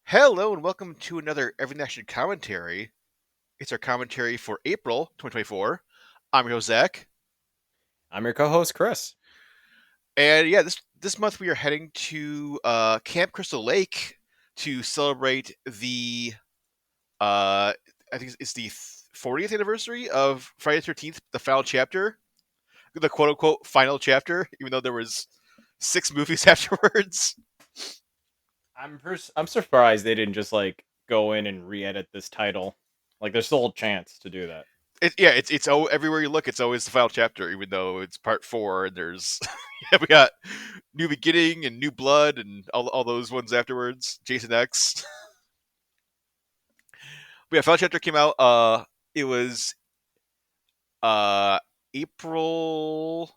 Hello and welcome to another Everything Action commentary. It's our commentary for April 2024. I'm your host Zach, I'm your co-host Chris. and yeah, this month we are heading to Camp Crystal Lake to celebrate the I think it's the 40th anniversary of Friday the 13th, the final chapter, the quote unquote final chapter, even though there was six movies afterwards. I'm surprised they didn't just go in and re-edit this title. Like there's still a chance to do that. It's everywhere you look, it's always the final chapter, even though it's part four. And there's yeah, we got New Beginning and New Blood and all those ones afterwards. Jason X. But yeah, final chapter came out. It was uh April.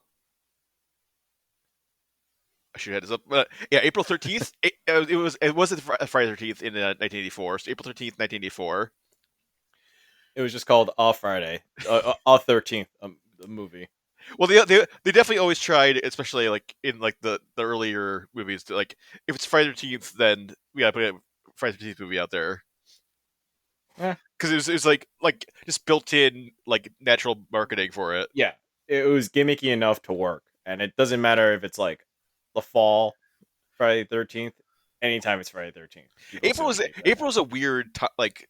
I should have this up. Yeah, April 13th. It wasn't Friday 13th in 1984. So April 13th, 1984. It was just called Off Friday, 13th, the movie. Well, they definitely always tried, especially like in like the earlier movies, to like if it's Friday the 13th, then we gotta put a Friday the 13th movie out there Yeah, because it was like just built in like natural marketing for it. yeah. It was gimmicky enough to work, and it doesn't matter if it's like the fall, Friday 13th. Anytime it's Friday 13th, people April was associate that. April was a weird like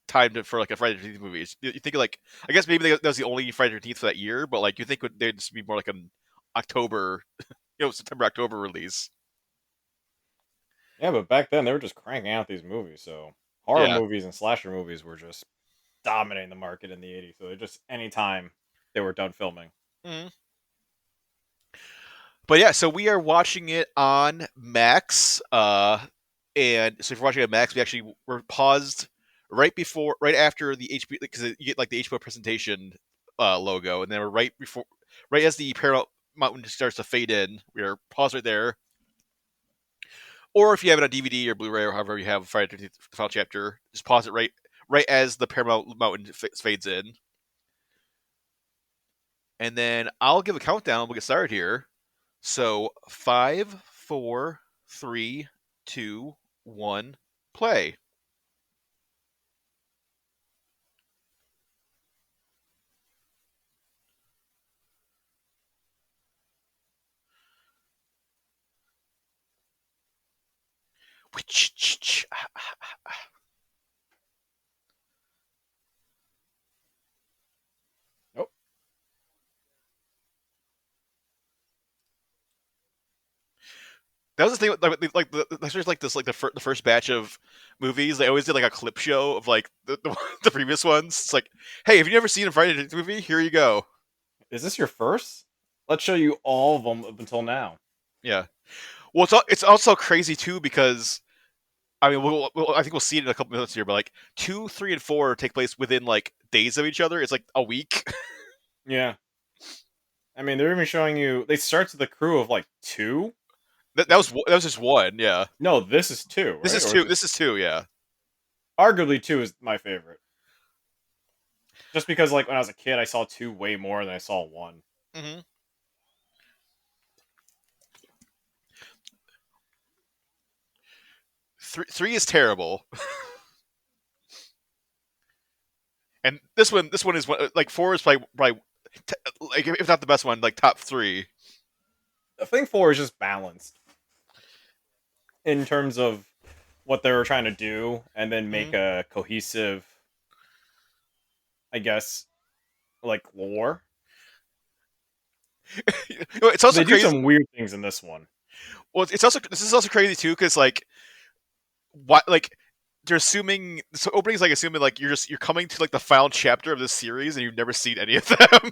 time for like a Friday the 13th movie. You think like I guess maybe that was the only Friday the 13th for that year, but like you think they'd just be more like an October, September October release. Yeah, but back then they were just cranking out these movies, so horror Yeah. movies and slasher movies were just dominating the market in the '80s. So it just anytime they were done filming. Mhm. But yeah, so we are watching it on Max. And so if we're watching it on Max, we actually were paused right after the HBO, because you get like the HBO presentation logo, and then we're right as the Paramount Mountain starts to fade in. We are paused right there. Or if you have it on DVD or Blu-ray or however you have Friday the 13th, the final chapter, just pause it right as the Paramount Mountain fades in, and then I'll give a countdown. We'll get started here. So 5, 4, 3, 2, 1, play. Nope. That was the thing, especially like this, like the first batch of movies. They always did like a clip show of like the previous ones. It's like, hey, have you never seen a Friday the 13th movie? Here you go. Is this your first? Let's show you all of them up until now. Yeah. Well, it's also crazy too because I mean, I think we'll see it in a couple minutes here, but like 2, 3, and 4 take place within like days of each other. It's like a week. Yeah. I mean, they're even showing you. They start to the crew of like two. that was just one. Yeah. No, this is two, This right? is Or is two. it? This is two. Yeah. Arguably, two is my favorite. Just because, like, when I was a kid, I saw two way more than I saw one. hmm Three is terrible, and this one is like four is probably like if not the best one, like top three. I think four is just balanced in terms of what they were trying to do, and then make hmm a cohesive, I guess, like lore. It's also They do crazy. some weird things in this one. Well, it's also this is also crazy too because like what like they're assuming so opening's like assuming like you're coming to like the final chapter of this series and you've never seen any of them.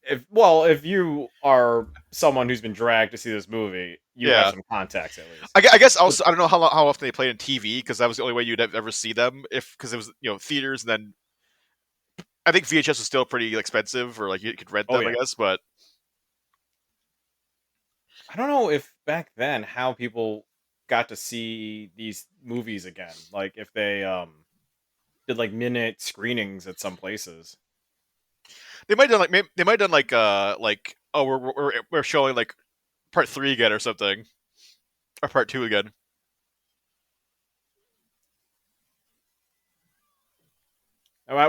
If you are someone who's been dragged to see this movie, you have Yeah. some context at least. I guess But also I don't know how often they played on TV because that was the only way you'd ever see them if because it was theaters and then I think VHS was still pretty expensive or like you could rent oh them I yeah, guess but I don't know if back then how people got to see these movies again. Like if they did like minute screenings at some places. they might have done they might have done like oh we're showing like part 3 again or something or part 2 again.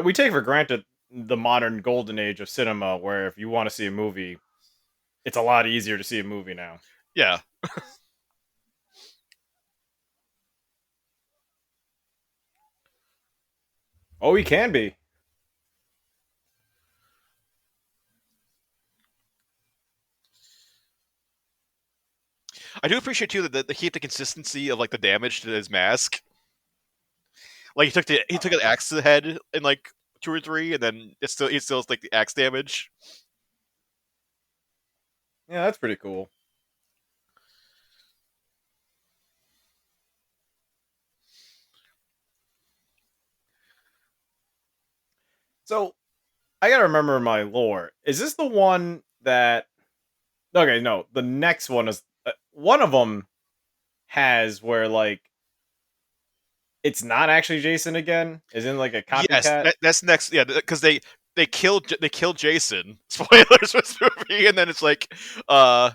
We take for granted the modern golden age of cinema, where if you want to see a movie, it's a lot easier to see a movie now. Yeah, Oh, he can be. I do appreciate too that they keep the consistency of like the damage to his mask. Like he took an axe to the head in like two or three, and then it's still like the axe damage. Yeah, that's pretty cool. So I gotta remember my lore. Is this the one that? Okay, no. The next one is one of them has where like it's not actually Jason again. Is in like a Yes, copycat. that's next. Yeah, because they killed Jason. Spoilers for this movie, and then it's like, uh,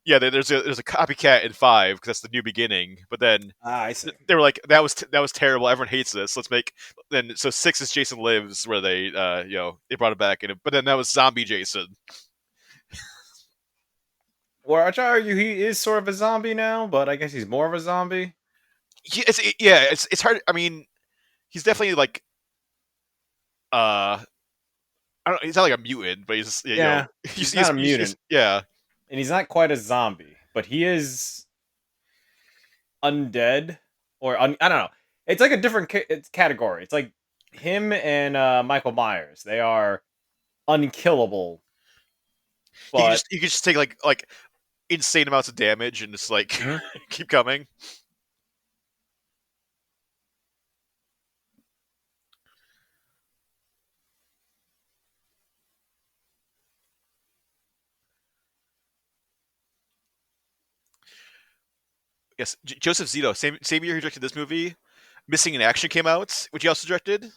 yeah, there's a copycat in five because that's the new beginning. But then Ah, I see. they were like, that was terrible. Everyone hates this. Let's make then so six is Jason Lives, where they they brought it back, but then that was zombie Jason. Or I try to argue he is sort of a zombie now, but I guess he's more of a zombie. It's hard. I mean, he's definitely like I don't. He's not like a mutant, but he's Yeah, he's not a mutant, yeah. and he's not quite a zombie, but he is undead I don't know. It's like a different it's category. It's like him and Michael Myers. They are unkillable, but He could just take like insane amounts of damage and just like Mhm. keep coming. Yes, Joseph Zito, same year he directed this movie. Missing in Action came out, which he also directed, and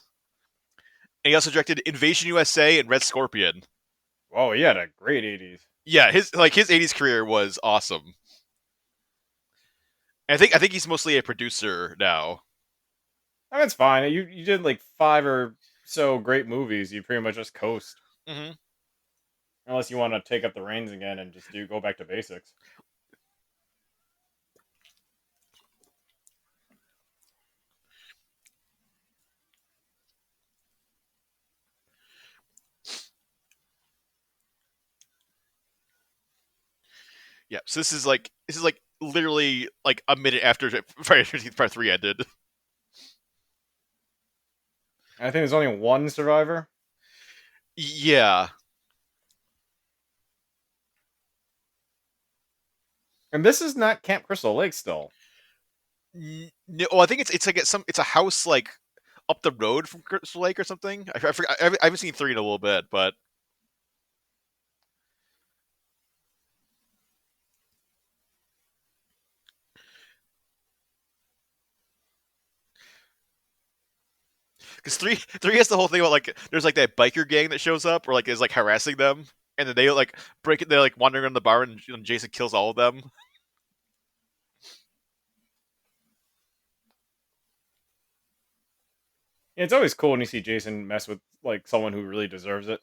he also directed Invasion USA and Red Scorpion. oh, he had a great 80s. Yeah, his '80s career was awesome. And I think he's mostly a producer now. I mean, it's fine. You did like five or so great movies. You pretty much just coast, Hmm. unless you want to take up the reins again and just do go back to basics. Yeah, so this is like literally like a minute after Friday the 13th Part 3 ended. I think there's only one survivor, Yeah. and this is not Camp Crystal Lake still. No, well, I think it's a house like up the road from Crystal Lake or something. I forgot. I haven't seen three in a little bit, but because three has the whole thing about like there's like that biker gang that shows up or like is like harassing them, and then they like break it. They're like wandering around the bar, and Jason kills all of them. It's always cool when you see Jason mess with like someone who really deserves it.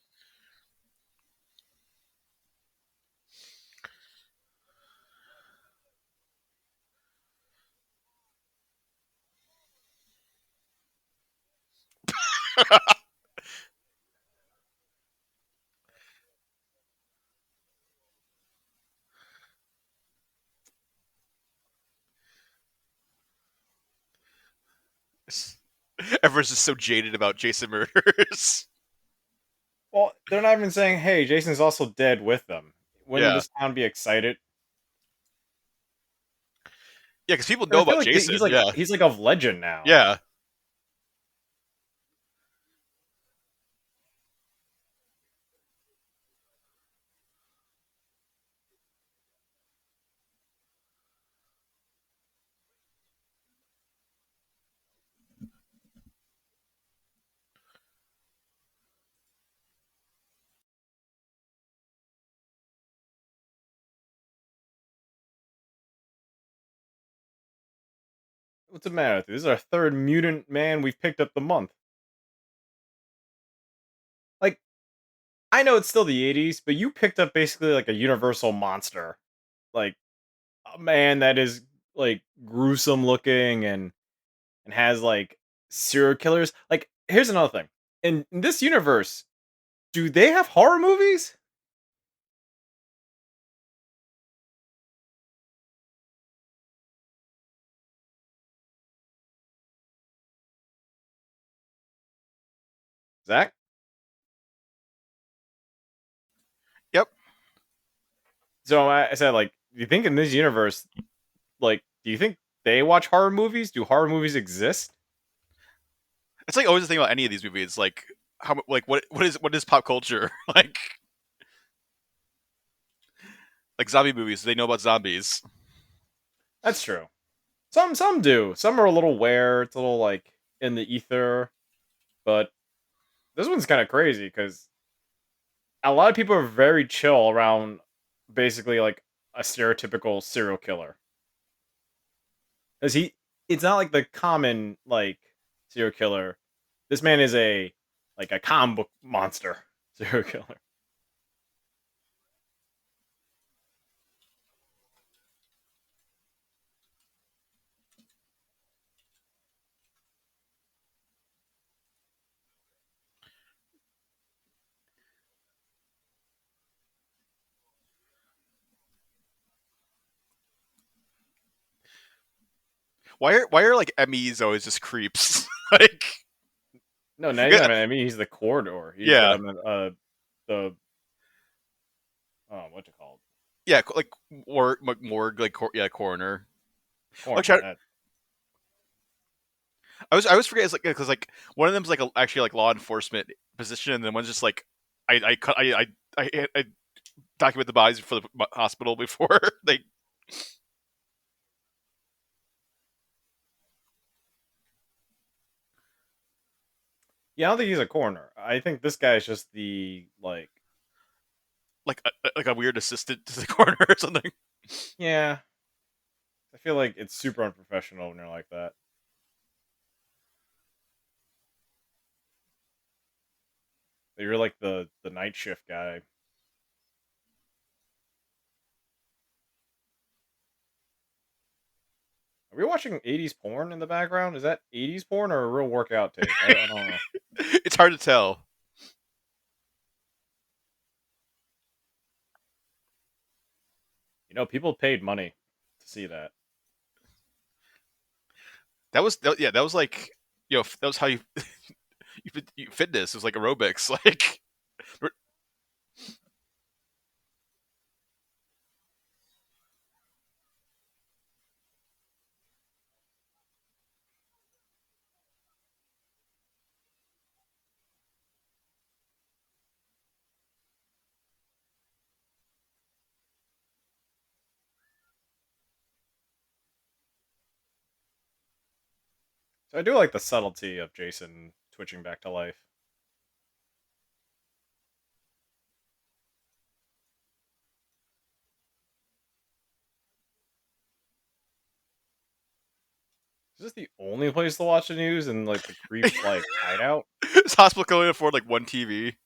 Everyone's just so jaded about Jason murders. Well, they're not even saying, "Hey, Jason's also dead with them." Wouldn't Yeah, this town be excited? yeah, because people 'Cause know I feel about like Jason. Yeah, he's like of legend now. yeah. What's the matter with you? This is our third mutant man we've picked up the month. I know it's still the 80s, but you picked up basically like a universal monster, like a man that is like gruesome looking and has like serial killers. Like, here's another thing: in this universe, do they have horror movies? Zach? Yep. So I said, like, do you think in this universe, like, do you think they watch horror movies? Do horror movies exist? It's like always the thing about any of these movies. Like how like what is pop culture like zombie movies? Do they know about zombies? That's true. Some do. Some are a little weird. It's a little like in the ether. But this one's kind of crazy because a lot of people are very chill around basically like a stereotypical serial killer. Because it's not like the common like serial killer. This man is a like a comic book monster serial killer. Why are like Emmys always just creeps? like No, not yeah, even I mean he's the corridor. He's yeah, the what's it called? yeah, like morgue, like yeah, coroner. Corner. Actually, I was forgetting it's like because like one of them's like actually like law enforcement position, and then one's just like I document the bodies for the hospital before they. Yeah, I don't think he's a coroner. I think this guy is just the like. Like a weird assistant to the coroner or something. Yeah, I feel like it's super unprofessional when you're like that. You're like the night shift guy. Are we watching 80s porn in the background? Is that 80s porn or a real workout tape? I don't know. It's hard to tell. People paid money to see that. Yeah, that was like that was how you fitness. It was like aerobics. Like So I do like the subtlety of Jason twitching back to life. Is this the only place to watch the news and like the creeps like hideout? this hospital can only afford like one TV.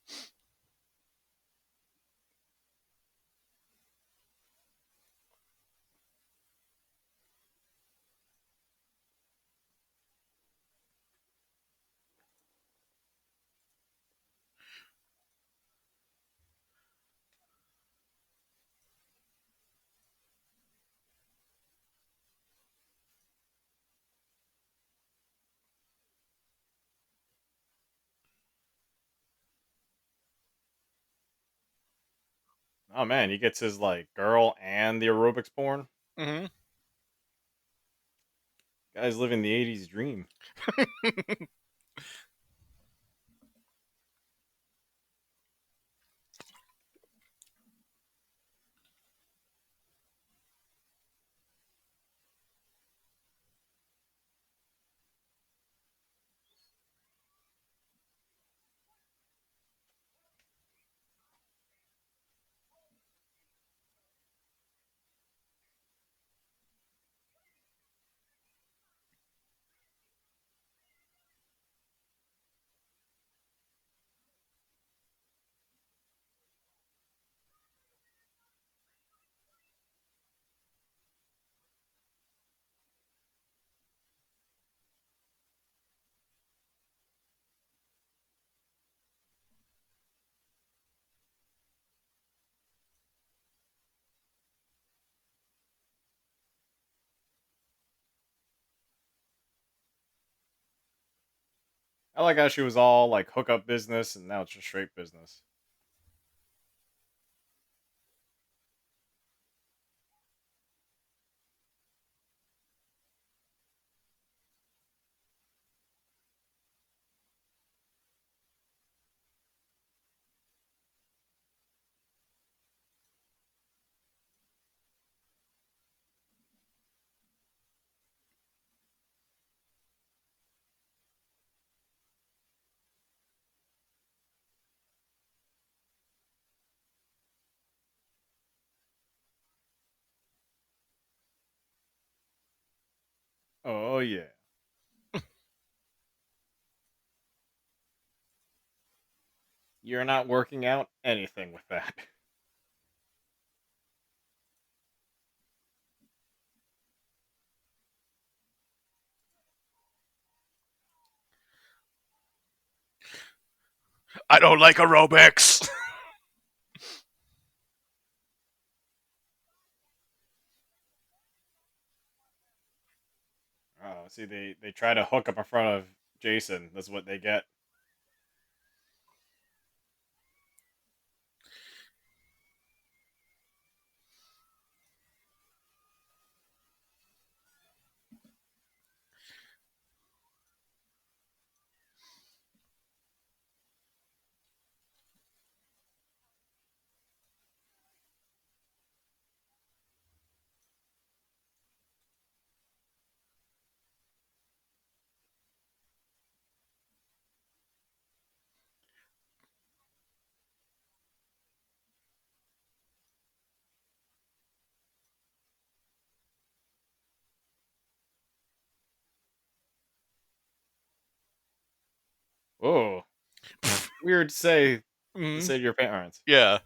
Oh man, he gets his like girl and the aerobics porn. Mm-hmm. Guy's living the 80s dream. I like how she was all like hookup business, and now it's just straight business. Oh yeah, you're not working out anything with that. I don't like aerobics. Oh, see, they try to hook up in front of Jason. That's what they get. Oh, weird to Mm, say to your parents. yeah.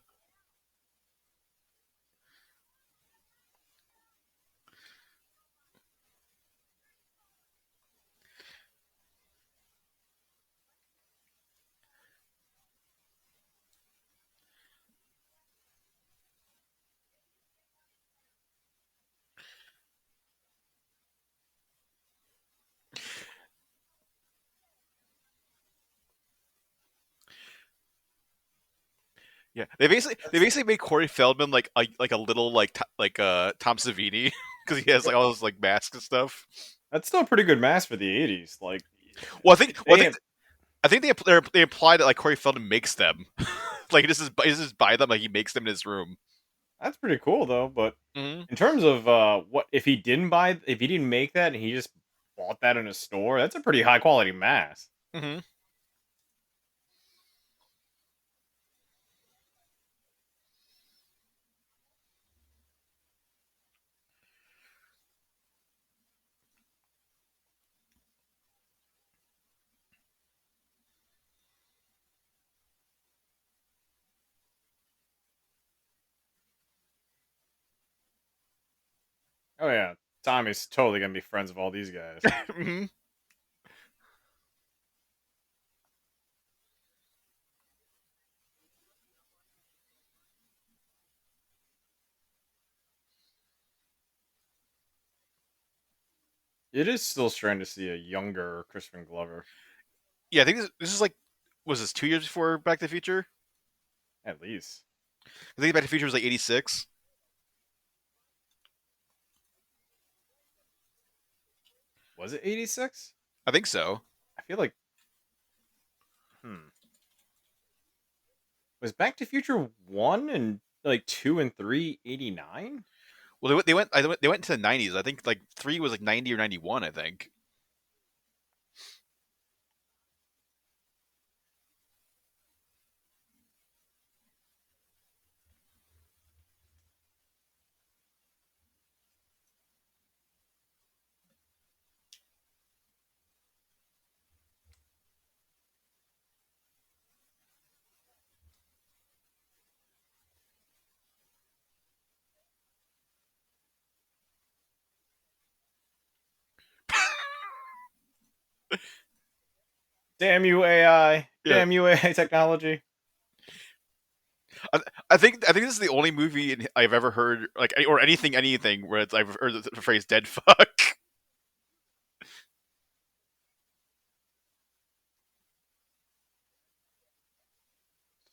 Yeah, they That's basically made Corey Feldman like a little Tom Savini because he has like all those like masks and stuff. that's still a pretty good mask for the '80s. Like Well, they have, I think they implied that like Corey Feldman makes them, like he just buy them like he makes them in his room. that's pretty cool though. But Hmm. in terms of what if he didn't make that and he just bought that in a store, that's a pretty high quality mask. Hmm. Oh yeah, Tommy's totally gonna be friends with all these guys. Hmm. It is still strange to see a younger Crispin Glover, Yeah, I think this is like was this 2 years before Back to the Future? at least. I think Back to the Future was like '86. Was it '86? I think so. I feel like was Back to Future 1 and like 2 and 3 '89? Well, they went into the '90s. I think like three was like '90 or '91. I think. Damn you AI. Yeah, Damn you AI technology. I, I think this is the only movie I've ever heard like or anything where I've heard the phrase "dead fuck."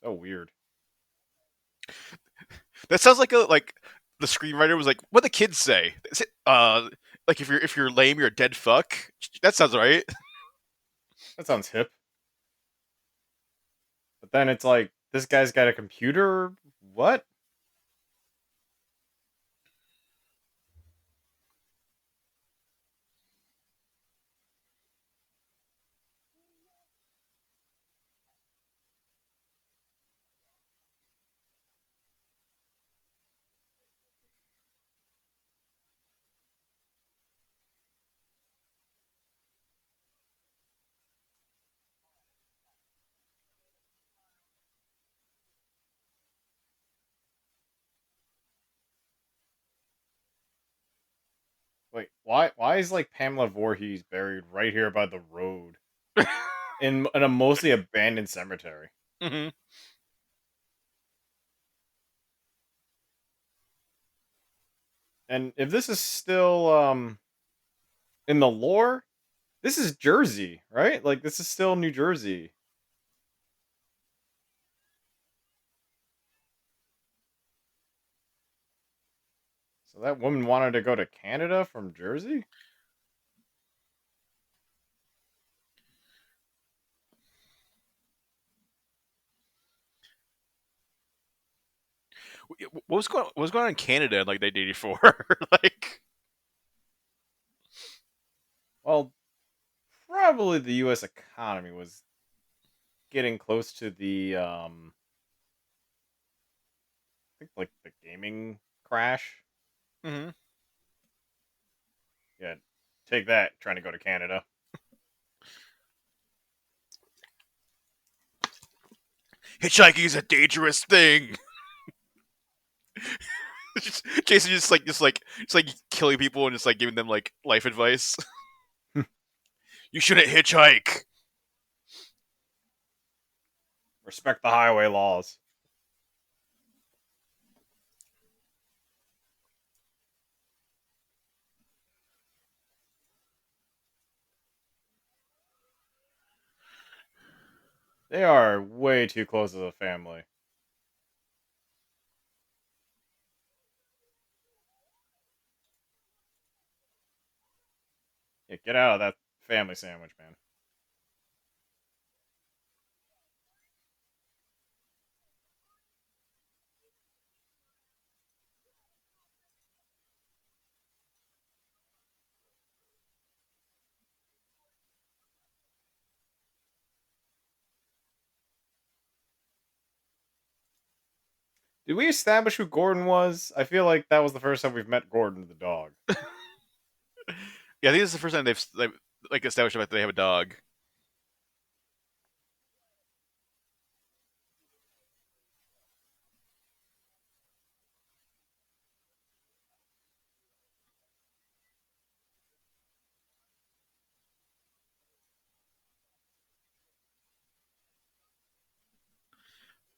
So weird. That sounds like the screenwriter was like, "What the kids say? Like if you're lame, you're a dead fuck." That sounds right. That sounds hip. But then it's like, this guy's got a computer? What? Wait, why is like Pamela Voorhees buried right here by the road in a mostly abandoned cemetery? Hmm. And if this is still in the lore, this is Jersey, right? Like this is still New Jersey. So that woman wanted to go to Canada from Jersey? What was going on in Canada in like 1984? Like, Well, probably the US economy was getting close to the I think like the gaming crash. hmm, Yeah. Take that trying to go to Canada. hitchhiking is a dangerous thing. Jason just like killing people and just like giving them like life advice. You shouldn't hitchhike. Respect the highway laws. They are way too close as a family. Yeah, get out of that family sandwich, man. Did we establish who Gordon was? I feel like that was the first time we've met Gordon the dog. Yeah, I think this is the first time they've like established that they have a dog.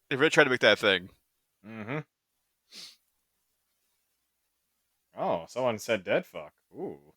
They really tried to make that a thing. Mm-hmm. Oh, someone said dead fuck. Ooh.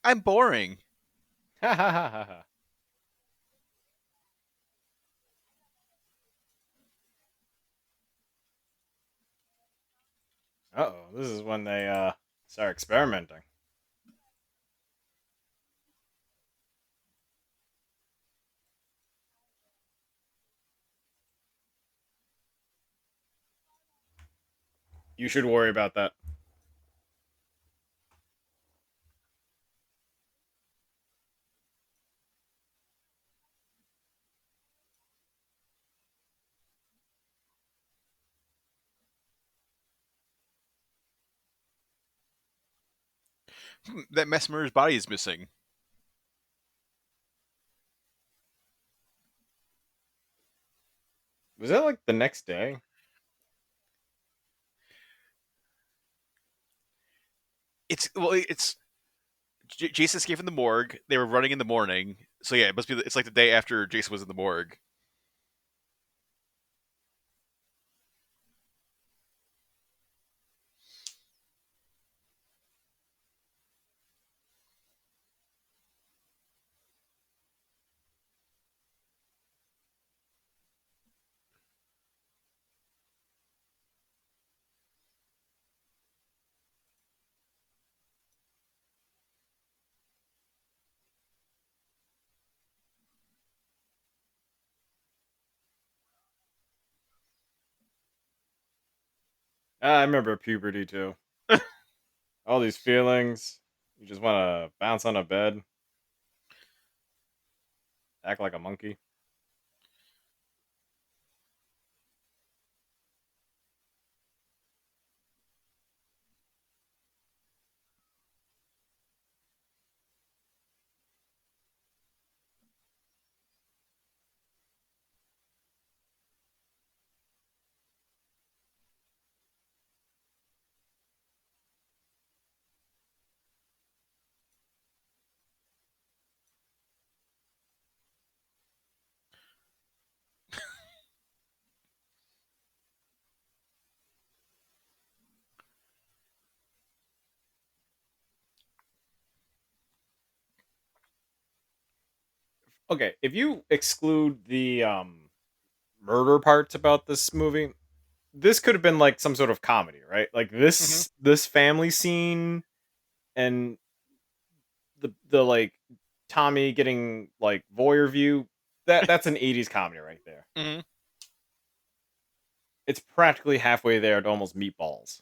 I'm boring. Ha ha ha ha ha. Uh-oh, this is when they start experimenting. You should worry about that. That Mesmer's body is missing. Was that like the next day? It's Jason escaped from the morgue. They were running in the morning, so yeah, it must be. It's like the day after Jason was in the morgue. I remember puberty too. All these feelings. You just want to bounce on a bed, act like a monkey. Okay, if you exclude the murder parts about this movie, this could have been like some sort of comedy, right? Like Hmm. this family scene and the like Tommy getting like voyeur view. That's an 80s comedy right there. Hmm. It's practically halfway there to almost meatballs.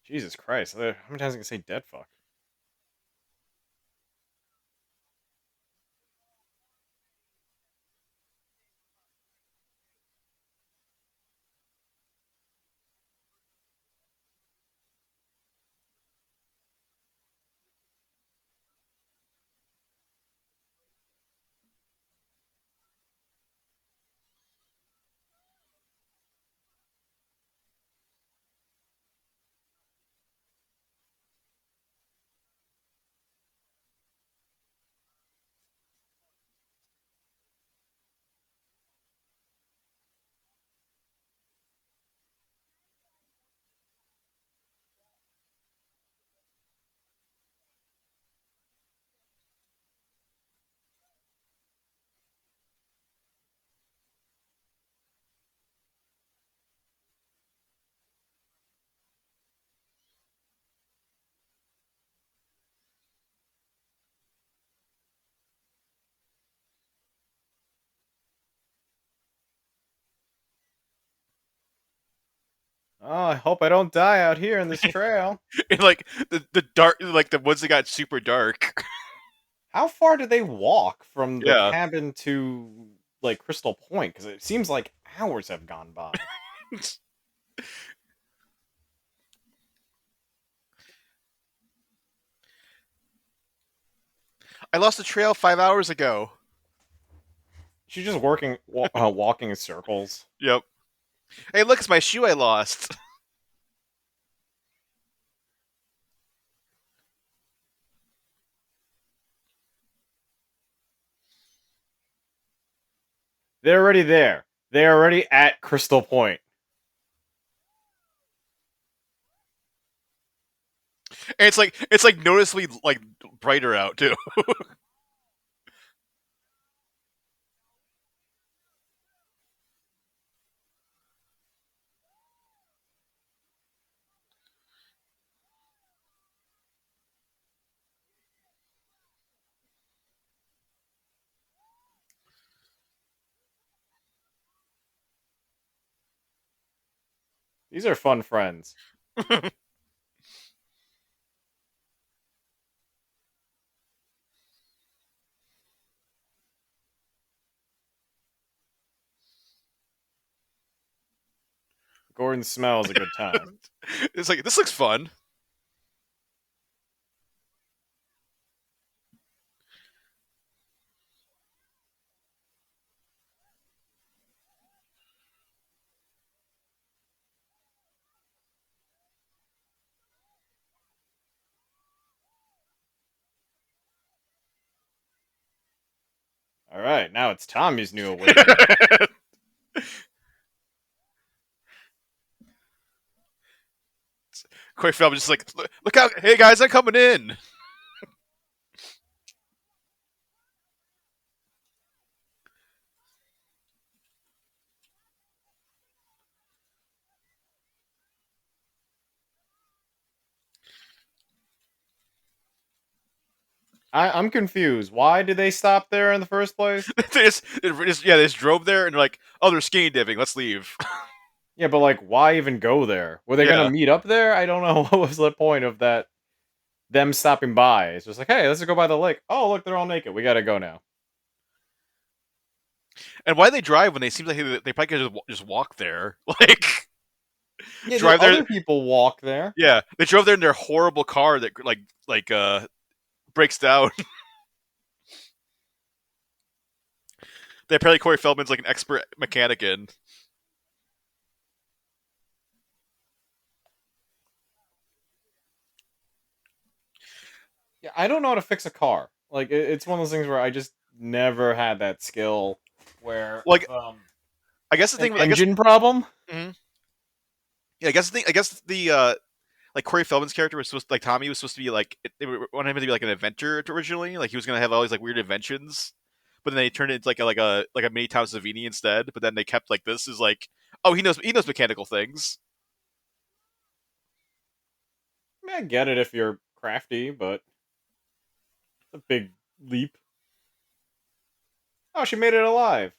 Jesus Christ. How many times can I say dead fuck? Oh, I hope I don't die out here in this trail. And like the dark, like the ones that got super dark. How far do they walk from the Yeah. cabin to like Crystal Point? Because it seems like hours have gone by. I lost the trail 5 hours ago. She's just walking in circles. Yep. Hey, look, it's my shoe I lost. They're already there. They're already at Crystal Point. And it's like noticeably like brighter out too. These are fun friends. Gordon smells a good time. It's like this looks fun. All right, now it's Tommy's new awakening. Corey Feldman just like, look out, hey guys, I'm coming in. I'm confused. Why did they stop there in the first place? They just drove there and they're like, oh, they're skinny dipping. Let's leave. Yeah, but like, why even go there? Were they gonna Yeah, meet up there? I don't know. What was the point of that? Them stopping by. It's just like, hey, let's go by the lake. Oh, look, they're all naked. We gotta go now. and why they drive when they seem like they probably could just walk there, like Yeah, drive there. other people walk there. Yeah, they drove there in their horrible car that breaks down. They apparently Corey Feldman's like an expert mechanic in. Yeah, I don't know how to fix a car. Like, it's one of those things where I just never had that skill. Where Like, if I guess the an thing, I guess, engine problem. mhm. Yeah, I guess the like Corey Feldman's character was supposed like Tommy was supposed to be like they wanted him to be like an inventor originally. Like he was gonna have all these like weird inventions, but then they turned it into like a mini Tom Savini instead. But then they kept like this is like oh he knows mechanical things. I mean, I get it if you're crafty, but it's a big leap. Oh, she made it alive.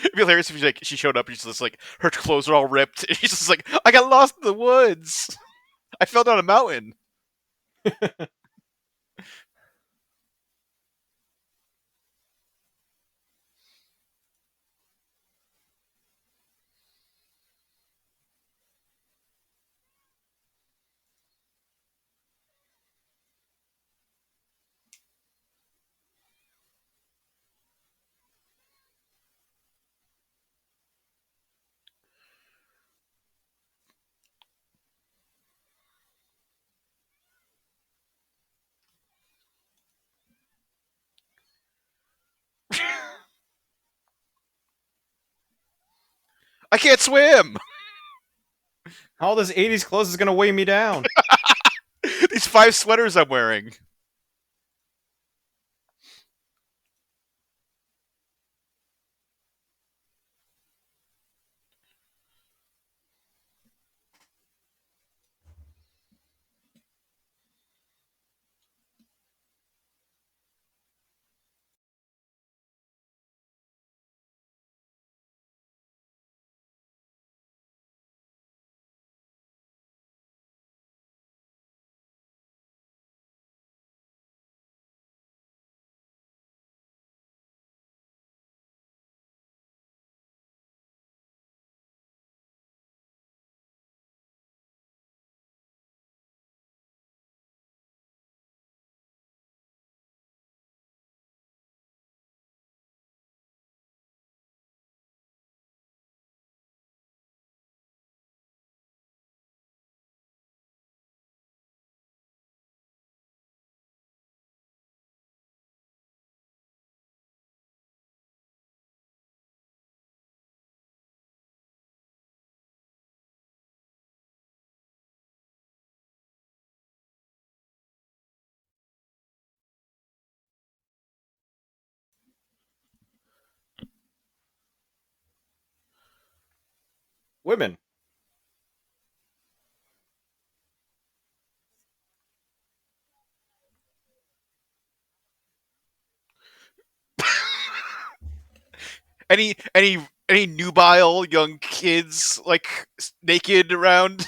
It'd be hilarious if she showed up and she's just like her clothes are all ripped and she's just like I got lost in the woods. I fell down a mountain. I can't swim. All this '80s clothes is gonna weigh me down. These 5 sweaters I'm wearing. Women. Any nubile young kids like naked around?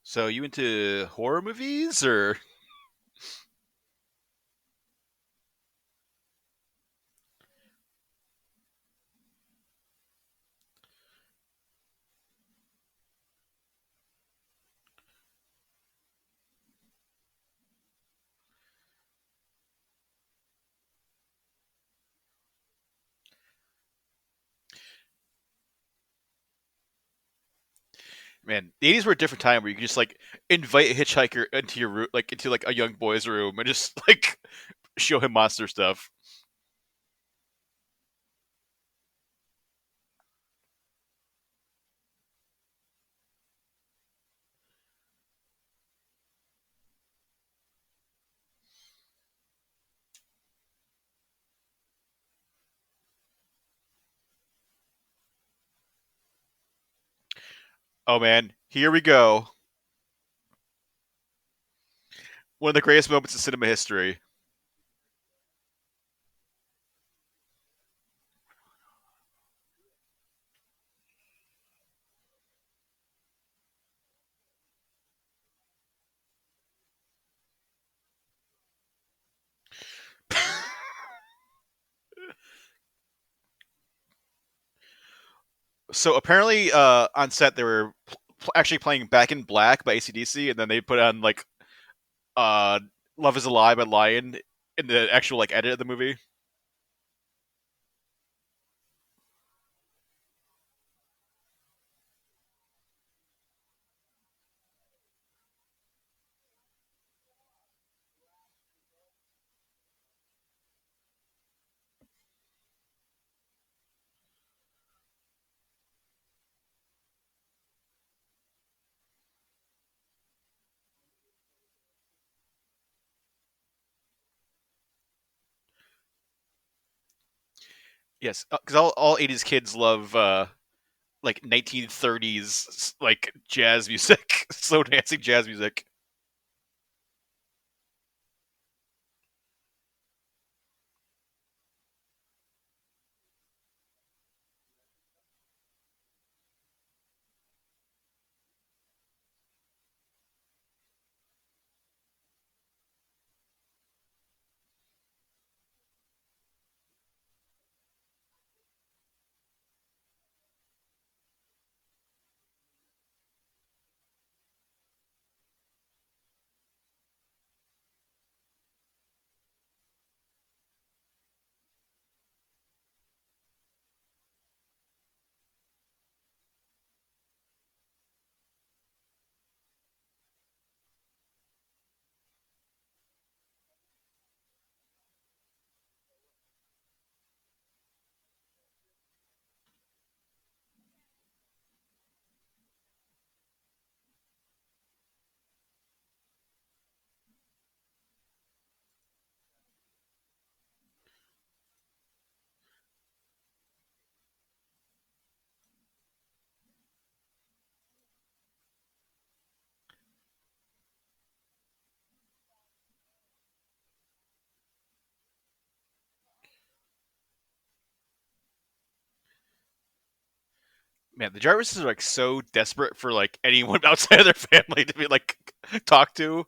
So you into horror movies or man, the 80s were a different time where you could just like invite a hitchhiker into your room, like into like a young boy's room and just like show him monster stuff. Oh man, here we go. One of the greatest moments in cinema history. So apparently, on set they were actually playing "Back in Black" by AC/DC, and then they put on like uh, "Love Is a Lie" by Lion in the actual like edit of the movie. Yes, because all '80s kids love like 1930s like jazz music, slow dancing jazz music. Man, the Jarvises are like so desperate for like anyone outside of their family to be like talk to.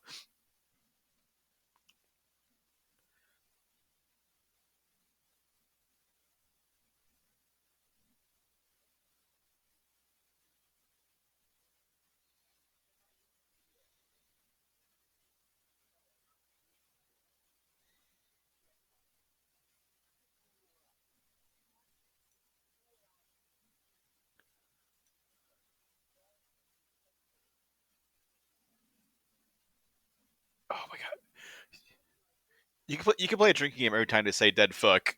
Oh my god, you can play a drinking game every time they say "dead fuck."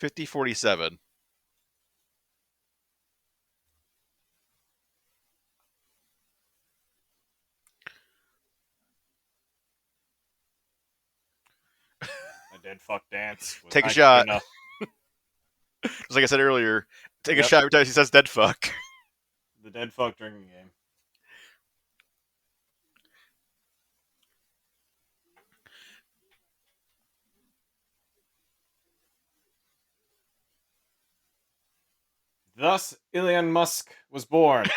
50-47. A dead fuck dance was Take a not good shot. enough. Just like I said earlier, take a Yep, shot every time he says dead fuck. the dead fuck drinking game. Thus, Elon Musk was born.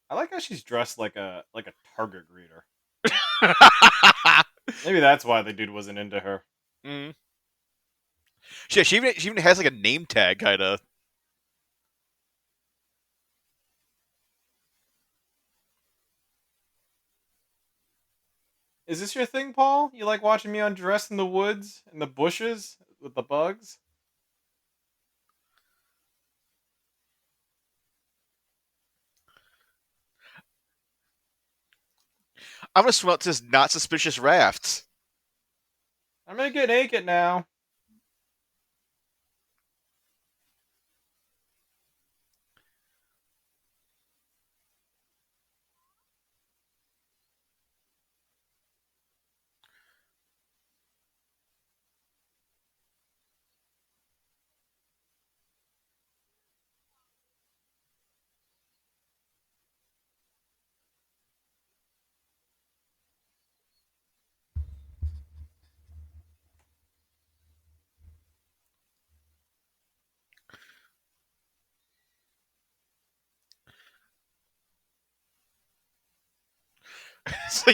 I like how she's dressed like a Target greeter. Maybe that's why the dude wasn't into her. Mm. She even has like a name tag, kind of. Is this your thing, Paul? You like watching me undress in the woods, in the bushes, with the bugs? I'm gonna swim out to this not suspicious raft. I'm gonna get naked now. So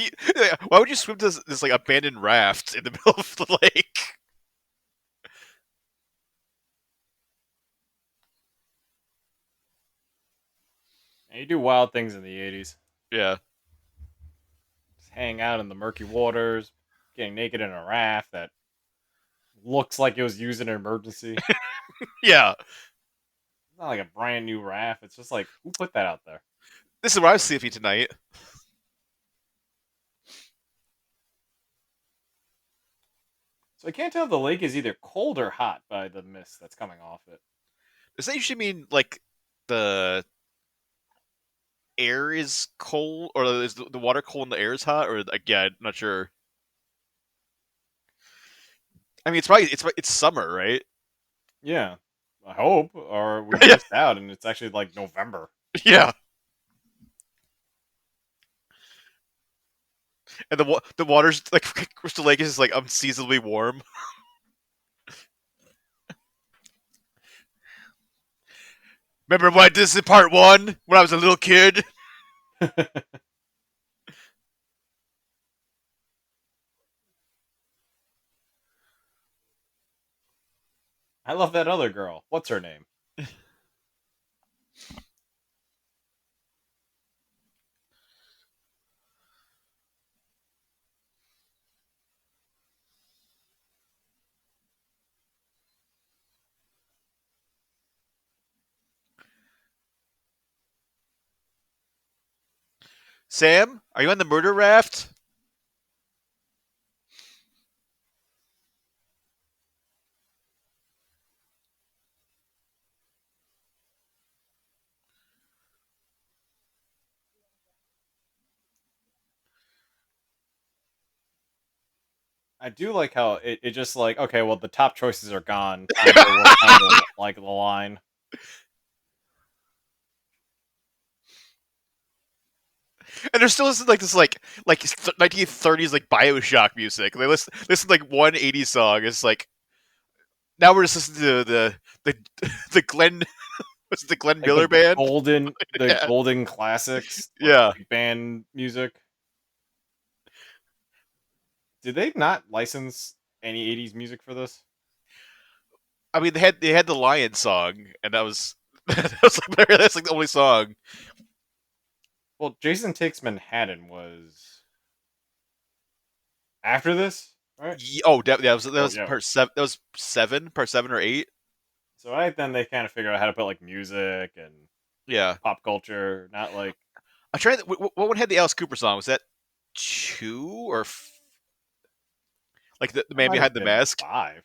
why would you swim to this like abandoned raft in the middle of the lake? And you do wild things in the 80s. Yeah, Just hang out in the murky waters, getting naked in a raft that looks like it was used in an emergency. yeah. It's not like a brand new raft. It's just like, who put that out there? This is where I was sleeping tonight. So I can't tell if the lake is either cold or hot by the mist that's coming off it. Does that usually mean like the air is cold, or is the water cold and the air is hot, or like yeah, I'm not sure. I mean, it's summer, right? Yeah, I hope, or we Yeah, missed out, and it's actually like November. yeah. And the water's like Crystal Lake is like unseasonably warm. Remember when I did this in part one when I was a little kid? I love that other girl. What's her name? Sam, are you on the murder raft? I do like how it just like, okay, well, the top choices are gone. Time to work on the line. And there's still like this like 1930s like Bioshock music. They listen to like one 80s song. It's like now we're just listening to the Glenn what's it, the Glenn Like Miller band? the Yeah, golden classics, like yeah. big band music. Did they not license any 80s music for this? I mean they had the Lion song, and that was that's like the only song. Well, Jason Takes Manhattan was after this, right? Oh, that Oh was yeah. part seven. That was part 7 or 8. So right then they kind of figured out how to put like music and Yeah, pop culture, not like I tried. What one had the Alice Cooper song? Was that 2 or like the That man might behind have the been mask. 5.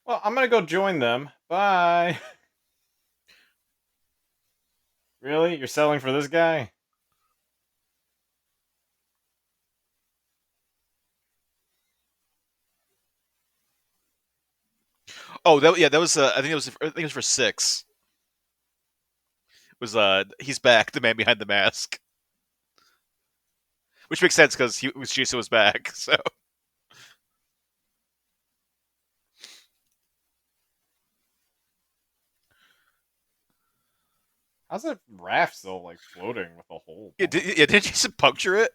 Well, I'm gonna go join them. Bye. Really? You're selling for this guy? Oh, that was I think it was for 6. Was he's back, the man behind the mask, which makes sense because he was Jason was back. So How's that raft still like floating with a hole yeah, punctured? didn't Jason puncture it?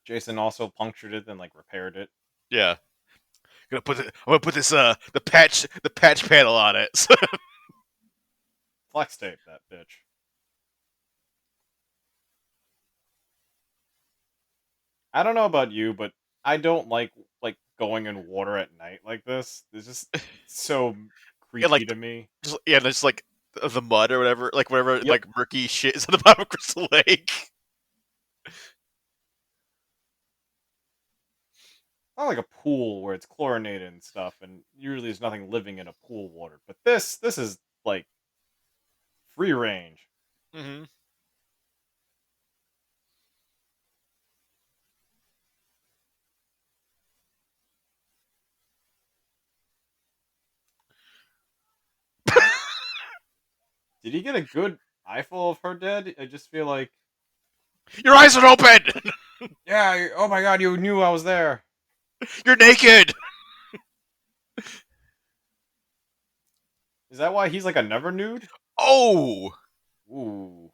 Jason also punctured it, then like repaired it. Yeah, I'm gonna put this the patch panel on it. Flex tape that bitch. I don't know about you, but I don't like going in water at night like this. It's just so And creepy like to me. just like the mud or whatever, like whatever Yep. like murky shit is at the bottom of Crystal Lake. Not like a pool where it's chlorinated and stuff, and usually there's nothing living in a pool water. But this is like free range. Mm-hmm. Did he get a good eyeful of her dead? I just feel like, Your eyes are open. yeah. Oh my god, you knew I was there. You're naked. Is that why he's like a never nude? Oh, Ooh.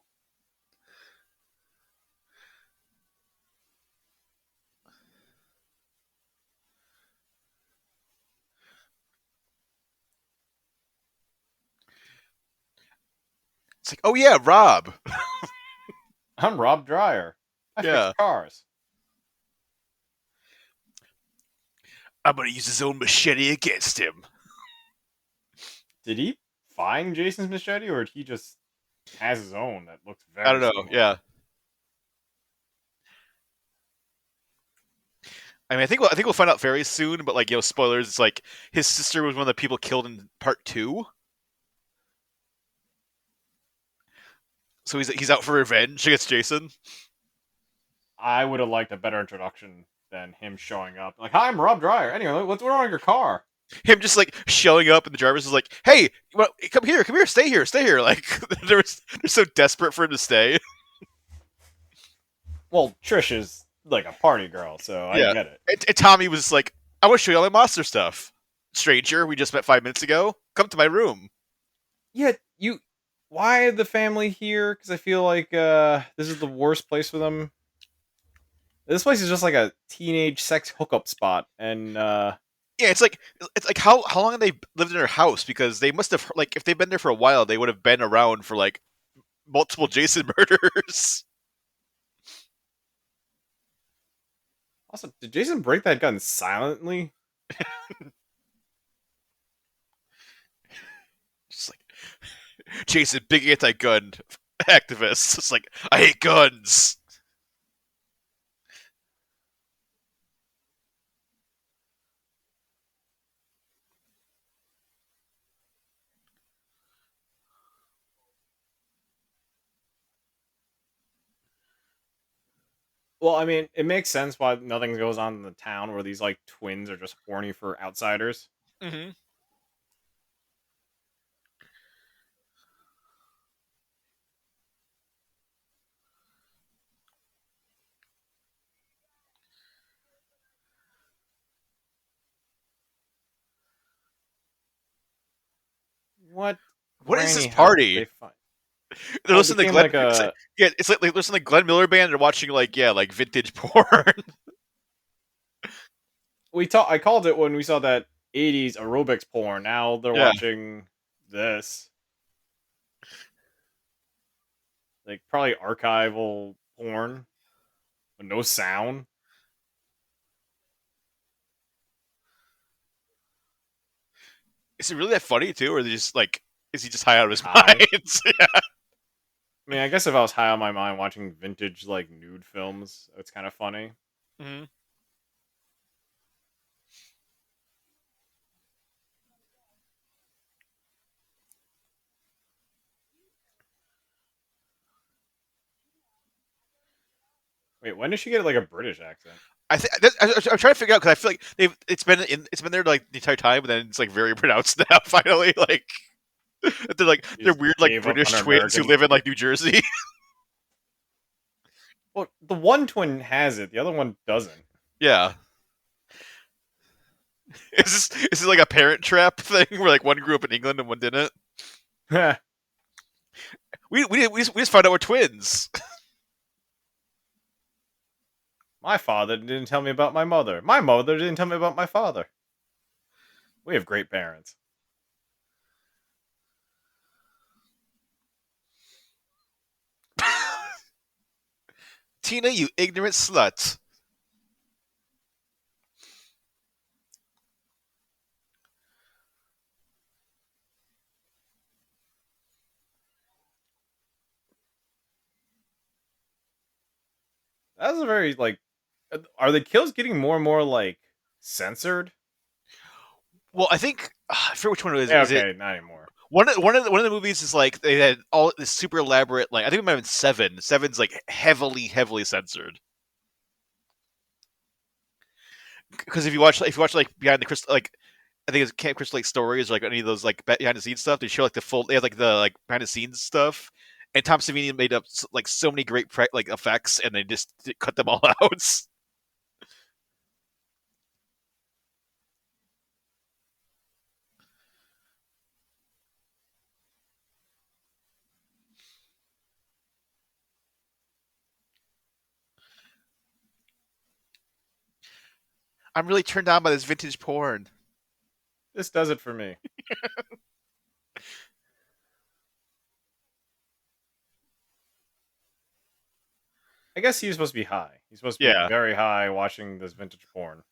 it's like oh yeah, Rob. I'm Rob Dreyer. I fix Yeah, cars. I'm gonna use his own machete against him. Did he find Jason's machete, or did he just has his own that looks I don't very know. similar? Yeah, I mean, I think we'll find out very soon. But like, spoilers. It's like his sister was one of the people killed in part 2, so he's out for revenge against Jason. I would have liked a better introduction than him showing up. Like, hi, I'm Rob Dreyer. Anyway, what's wrong with your car? Him just like showing up, and the Jarvis is like, "Hey, come here, stay here, stay here." Like they're so desperate for him to stay. Well, Trish is like a party girl, so I Yeah, get it. and Tommy was like, "I want to show you all my monster stuff, stranger. We just met 5 minutes ago. Come to my room." Yeah, you. Why the family here? Because I feel like this is the worst place for them. This place is just like a teenage sex hookup spot, and Yeah, it's like how long have they lived in their house? Because they must have like if they've been there for a while, they would have been around for like multiple Jason murders. also, did Jason break that gun silently? Just like Jason, big anti-gun activist. It's like I hate guns. Well, I mean, it makes sense why nothing goes on in the town where these like twins are just horny for outsiders. Mm-hmm. What What is this granny house did they party? find? They're Oh, it listening to became Glenn. like a. Yeah, it's like they're listening to Glenn Miller Band. They're watching like vintage porn. I called it when we saw that '80s aerobics porn. Now they're Yeah, watching this, like probably archival porn, but no sound. Is it really that funny too, or is he just like is he just high out of his High. mind? Yeah. I mean, I guess if I was high on my mind watching vintage like nude films, it's kind of funny. Mhm. Wait, when did she get like a British accent? I'm trying to figure out because I feel like it's been there like the entire time, but then it's like very pronounced now. Finally, like She they're just weird like gave up on British her twins who American. live in like New Jersey. Well, the one twin has it, the other one doesn't. Yeah, is this like a parent trap thing where like one grew up in England and one didn't? We just found out we're twins. My father didn't tell me about my mother. My mother didn't tell me about my father. We have great parents. Tina, you ignorant slut. That's a very like. Are the kills getting more and more like censored? Well, I think I forget which one it is. Yeah, Is it okay, not anymore. one of the movies is like they had all this super elaborate like I think it might have been seven. Seven's like heavily censored. Because if you watch like behind the crystal like I think it's Camp Crystal Lake stories or like any of those like behind the scenes stuff, they show like the full they have like the like behind the scenes stuff. And Tom Savini made up like so many great like effects, and they just cut them all out. I'm really turned on by this vintage porn. This does it for me. I guess he was supposed to be high. He's supposed to be Yeah. very high watching this vintage porn.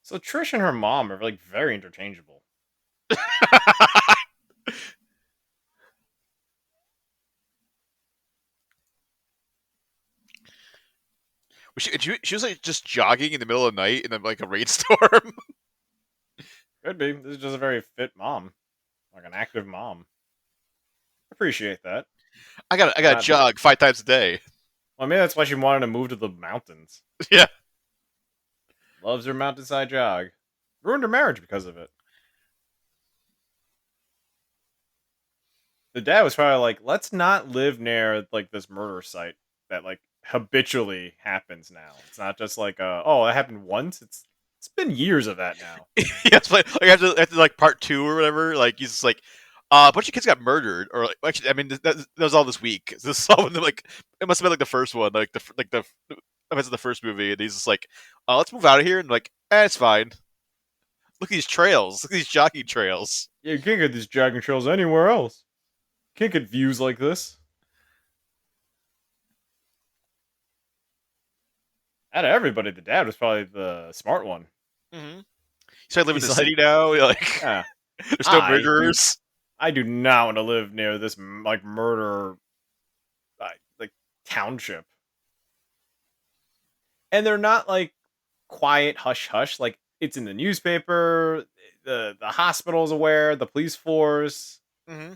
So Trish and her mom are like very interchangeable. She was like just jogging in the middle of the night in like a rainstorm. Could be. This is just a very fit mom, like an active mom. Appreciate that. I got to Not. jog 5 times a day. Well, maybe that's why she wanted to move to the mountains. Yeah. Loves her mountainside jog. Ruined her marriage because of it. The dad was probably like, "Let's not live near like this murder site that like habitually happens now. It's not just like, oh, it happened once. It's been years of that now." Yeah, it's like after like part two or whatever, like he's just like, a bunch of kids got murdered, or like, actually, I mean, that was all this week. This is all when like it must have been like the first one, like the events of the first movie, and he's just like, let's move out of here, and like, it's fine. Look at these trails. Look at these jogging trails. Yeah, you can't get these jogging trails anywhere else. Can't get views like this. Out of everybody, the dad was probably the smart one. Mm-hmm. So I live in He's the like, city now. Like, yeah, there's no I do. murderers. I do not want to live near this like murder, like township. And they're not like quiet hush hush. Like it's in the newspaper. The hospital's aware. The police force. Mm-hmm.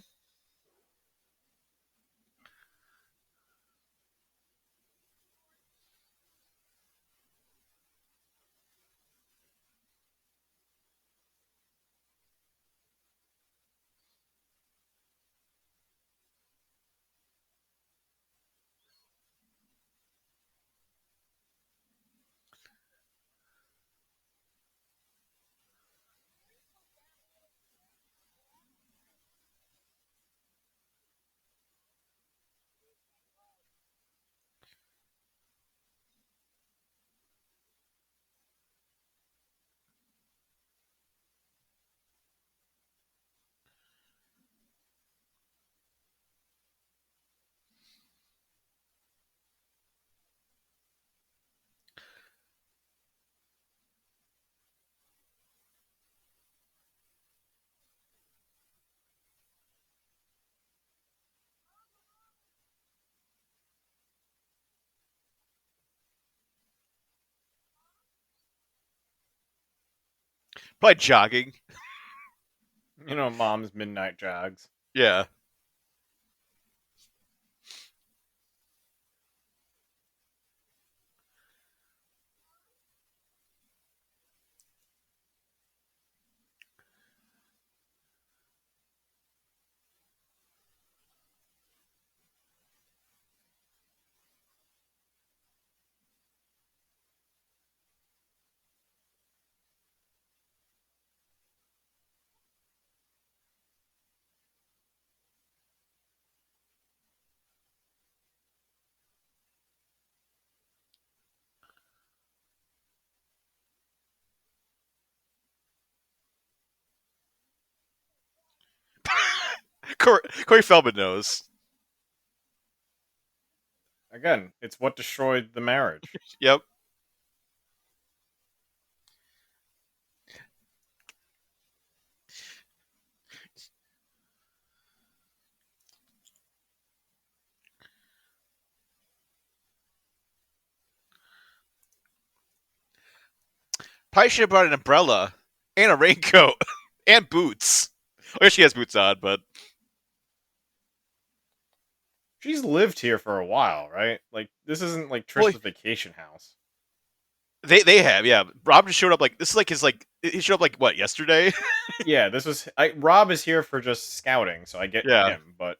Probably jogging. Mom's midnight jogs. Yeah. Corey Feldman knows. Again, it's what destroyed the marriage. Yep. Probably should have brought an umbrella and a raincoat and boots. I guess she has boots on, but She's lived here for a while, right? Like, this isn't like well, Trish's vacation house. they have, yeah. Rob just showed up like this is like his like he showed up like what yesterday. Yeah, this was. Rob is here for just scouting, so I get Yeah. him, but.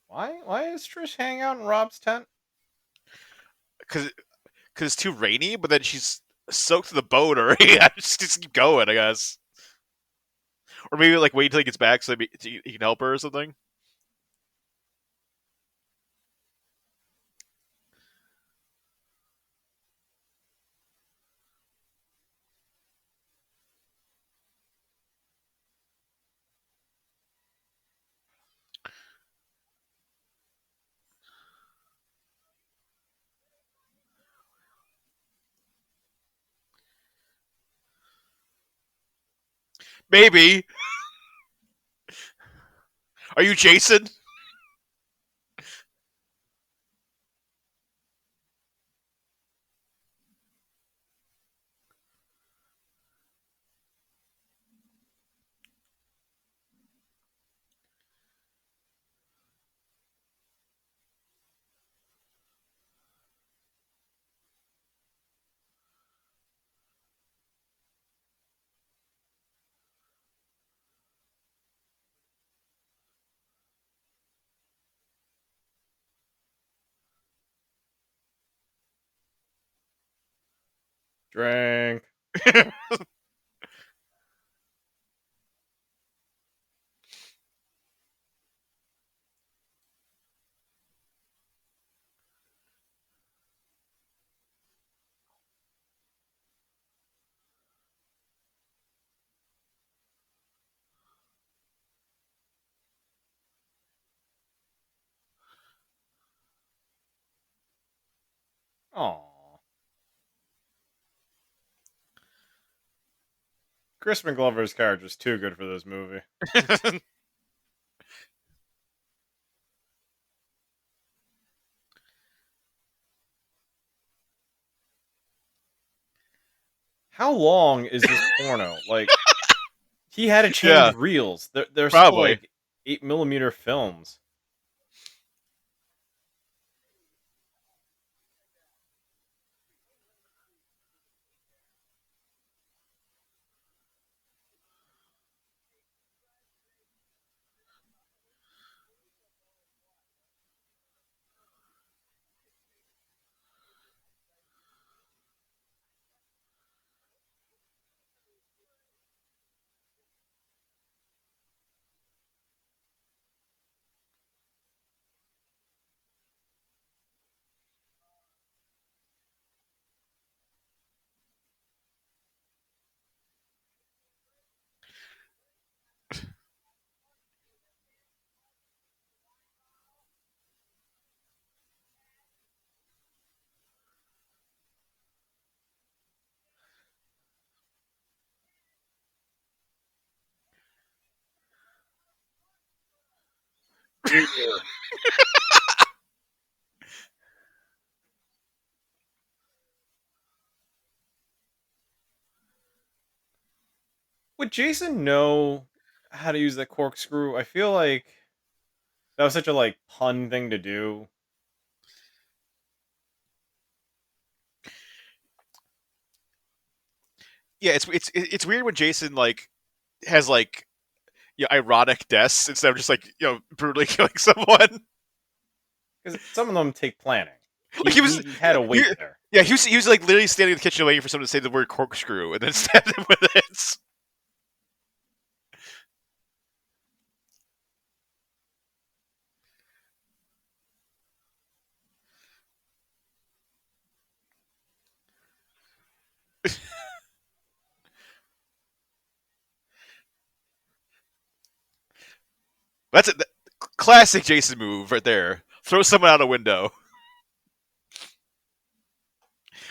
Why is Trish hanging out in Rob's tent? Because it's too rainy, but then she's soaked to the bone already. I just keep going, I guess. Or maybe like wait until he gets back so he can help her or something. Maybe. Are you Jason? Drink. Aww. Crispin Glover's character is too good for this movie. How long is this porno? Like, he had to change Yeah, reels. They're still probably. like 8mm films. Would Jason know how to use the corkscrew? I feel like that was such a like pun thing to do. Yeah, it's weird when Jason like has like ironic deaths instead of just like brutally killing someone. Because some of them take planning. Like He had a he, weight there. yeah, he was like literally standing in the kitchen waiting for someone to say the word corkscrew and then stabbed him with it. That's a classic Jason move right there. Throw someone out a window.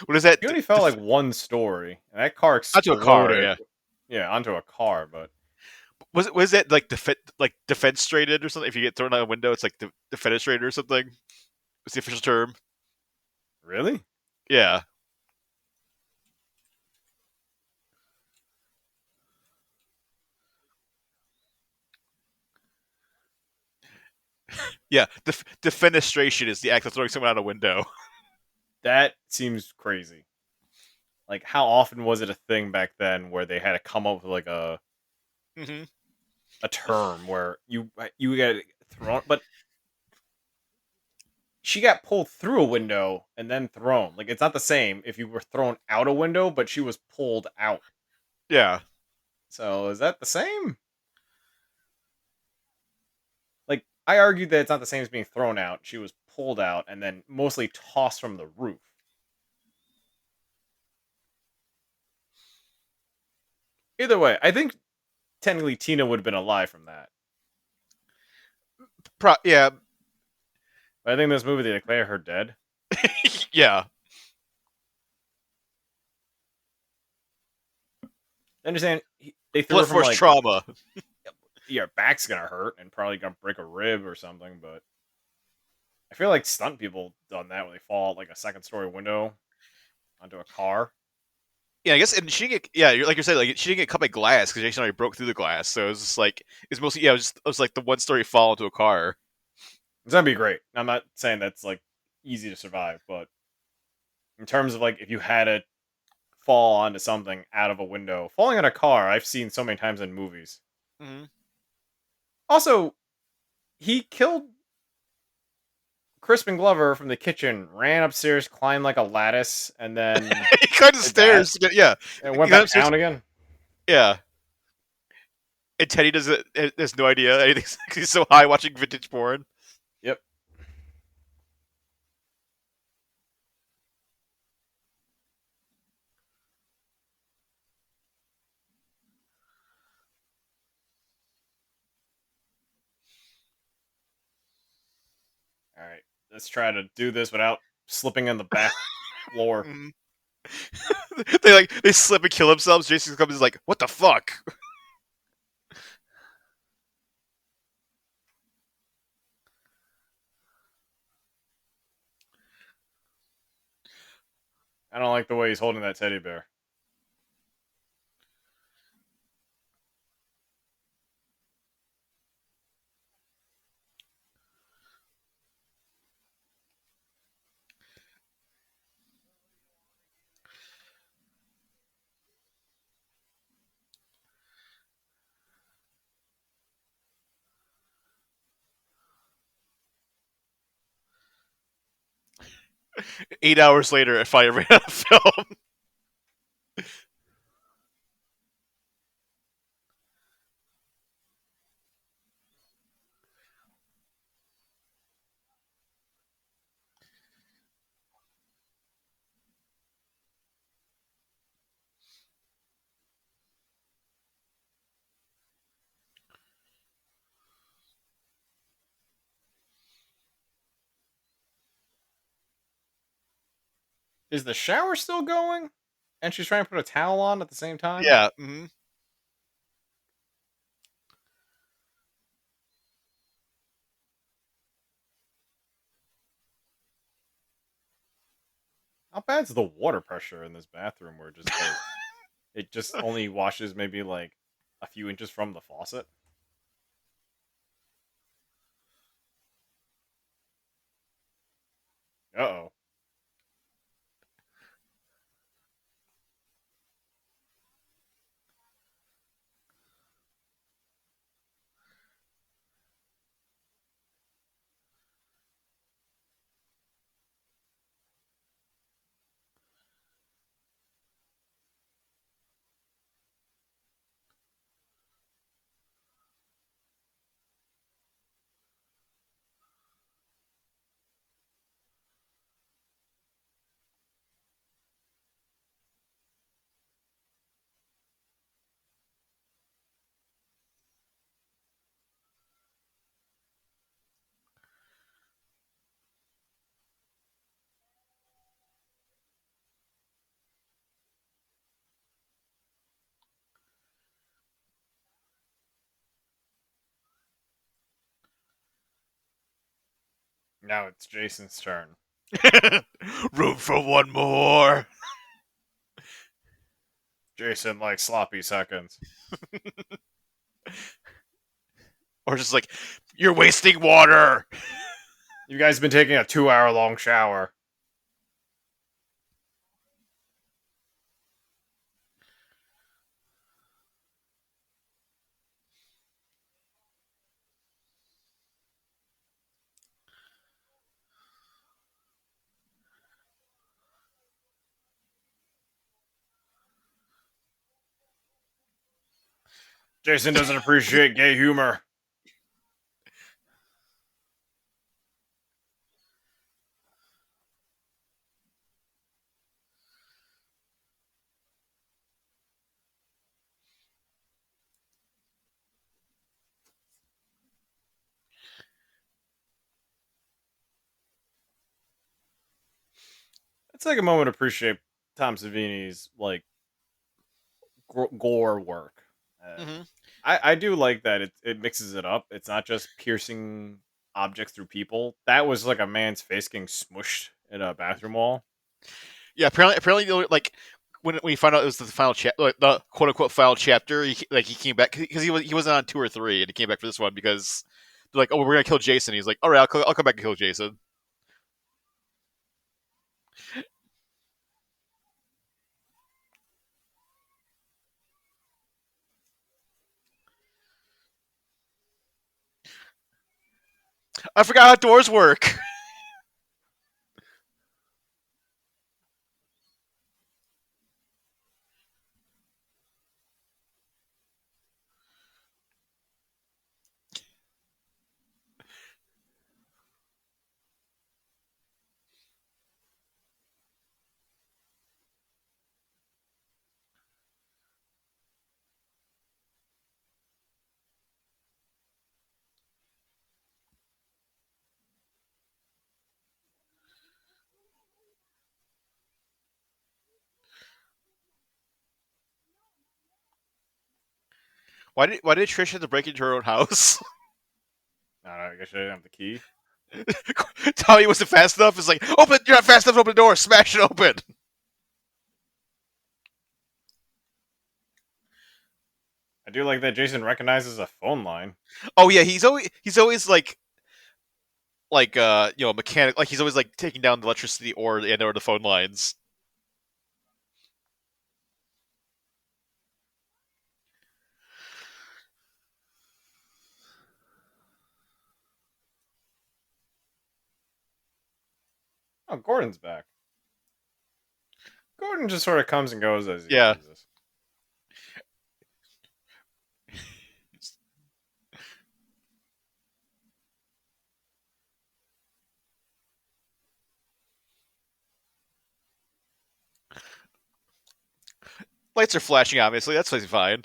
What is that? He only felt like one story, and that car Onto a car, exploded. yeah. Yeah, onto a car. But Was that like defenstrated or something? If you get thrown out a window, it's like defenestrated or something. What's the official term? really, Yeah, yeah. Defenestration is the act of throwing someone out a window. that seems crazy. Like, how often was it a thing back then where they had to come up with like hmm a term where you get thrown? But she got pulled through a window and then thrown. Like, it's not the same if you were thrown out a window, but she was pulled out. Yeah, So is that the same? Like, I argued that it's not the same as being thrown out. She was pulled out and then mostly tossed from the roof. Either way, I think technically Tina would have been alive from that. yeah, But I think in this movie they declare her dead. yeah. I understand they threw her Blunt from force like, trauma. your back's gonna hurt and probably gonna break a rib or something, but I feel like stunt people done that when they fall out like a second story window onto a car. Yeah, I guess, and she didn't get like you said, like she didn't get cut by glass because Jason already broke through the glass. So it was just like it's mostly it was like the one story fall into a car. It's gonna be great. I'm not saying that's like easy to survive, but in terms of like if you had to fall onto something out of a window, falling on a car, I've seen so many times in movies. hmm Also, he killed Crispin Glover from the kitchen, ran upstairs, climbed like a lattice, and then he climbed the did that, stairs. Yeah, and he went got back upstairs. down again. Yeah, and Teddy doesn't has no idea anything. He's so high watching vintage porn. Yep. All right, let's try to do this without slipping on the bath floor. Mhm. they slip and kill themselves. Jason comes is like, "What the fuck?" I don't like the way he's holding that teddy bear. 8 hours later, I finally ran out of film. Is the shower still going? And she's trying to put a towel on at the same time? Yeah. How bad's the water pressure in this bathroom where just like it just only washes maybe like a few inches from the faucet. Uh oh. Now it's Jason's turn. Room for one more. Jason likes sloppy seconds. Or just like, you're wasting water. You guys been taking a 2 hour long shower. Jason doesn't appreciate gay humor. Let's take a moment to appreciate Tom Savini's like gore work. Uh, Mm-hmm. I do like that it mixes it up. It's not just piercing objects through people. That was like a man's face getting smushed in a bathroom wall. Yeah, apparently, like when we found out it was the final chapter, like, the quote unquote final chapter, he came back because he wasn't on 2 or 3, and he came back for this one because they're like, oh, we're gonna kill Jason. He's like, all right, I'll come back and kill Jason. I forgot how doors work. Why did Trish have to break into her own house? I don't know, I guess I didn't have the key. Tommy wasn't fast enough. It's like, open! You're not fast enough to open the door. Smash it open. I do like that Jason recognizes a phone line. Oh yeah, he's always like mechanic. Like he's always like taking down the electricity or the phone lines. Oh, Gordon's back. Gordon just sort of comes and goes as he Yeah. pleases. Lights are flashing, obviously. That's fine.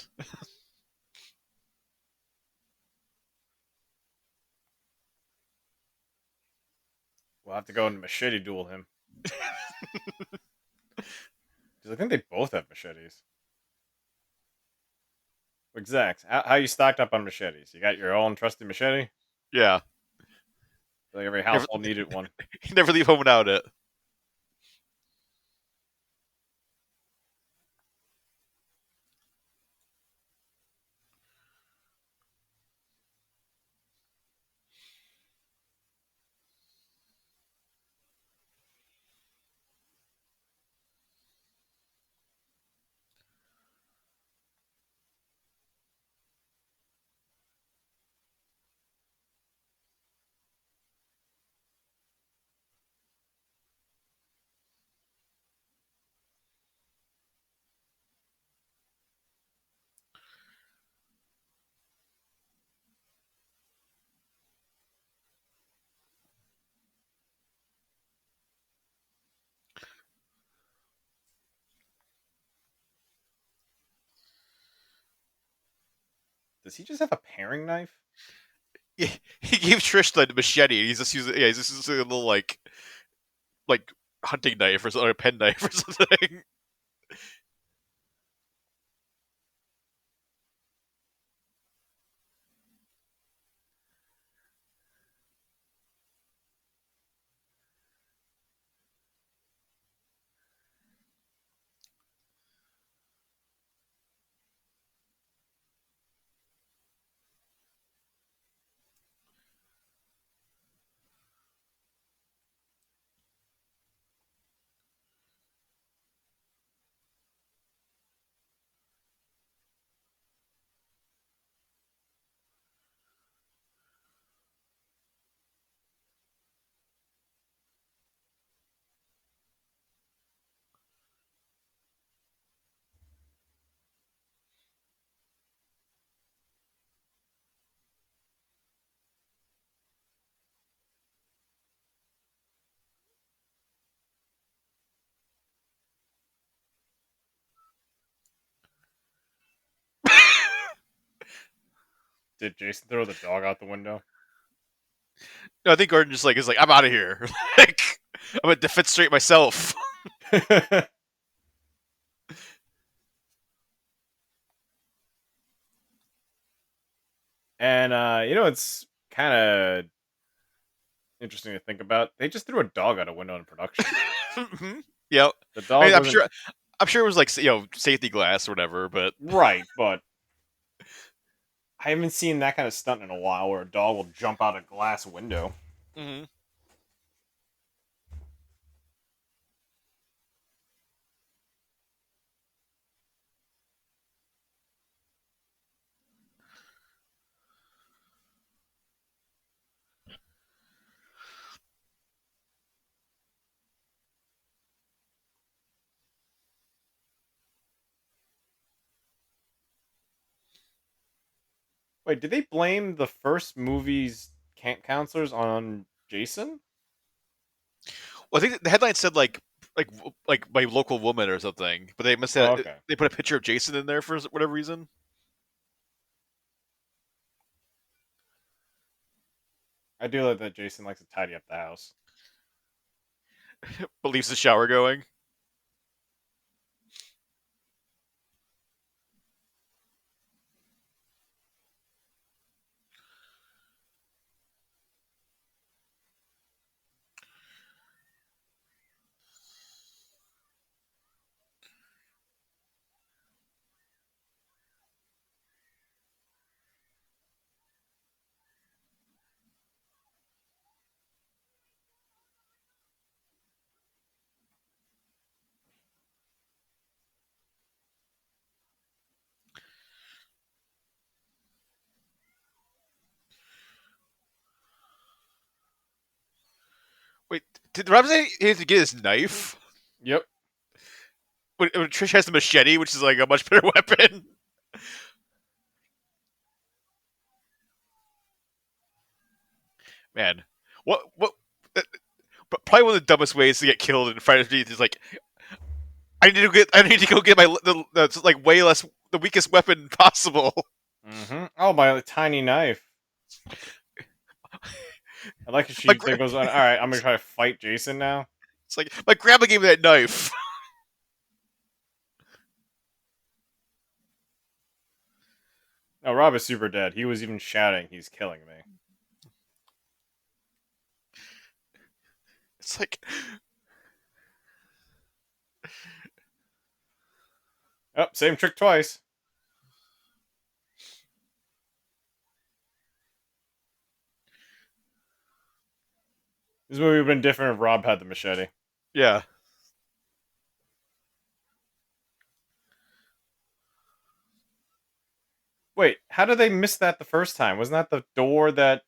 We'll have to go and machete duel him. Because I think they both have machetes. Exact. How you stocked up on machetes? You got your own trusty machete? Yeah. Like every Never, household needed one. never leave home without it. Does he just have a paring knife? He gave Trish the machete. And he's just using he's just using a little like hunting knife or something, or a pen knife or something. Did Jason throw the dog out the window? No, I think Gordon just like is like, I'm out of here. Like I'm gonna defenestrate myself. And it's kind of interesting to think about. They just threw a dog out a window in production. Yep. The I mean, dog wasn't I'm sure it was like safety glass or whatever, but right, but I haven't seen that kind of stunt in a while where a dog will jump out a glass window. mhm. Wait, did they blame the first movie's camp counselors on Jason? Well, I think the headline said like my local woman or something, but they must have Oh, okay. they put a picture of Jason in there for whatever reason. I do like that Jason likes to tidy up the house. But leaves the shower going. Wait, did Rob say he had to get his knife? Yep. When Trish has the machete, which is like a much better weapon. Man, what? But probably one of the dumbest ways to get killed in front of me is like I need to go get the like way less the weakest weapon possible. Mm-hmm. Oh, my tiny knife. I like if My she then goes on. All right, I'm gonna try to fight Jason now. it's like my grandma gave me that knife. No, Rob is super dead. He was even shouting, "He's killing me." It's like Oh, same trick twice. This movie would have been different if Rob had the machete. yeah. Wait, how did they miss that the first time? Wasn't that the door that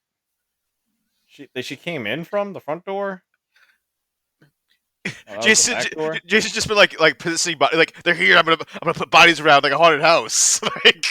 she came in from? The front door? Oh, that was the Jason, back door. Jason's just been like positioning body, like they're here. I'm gonna put bodies around like a haunted house. Like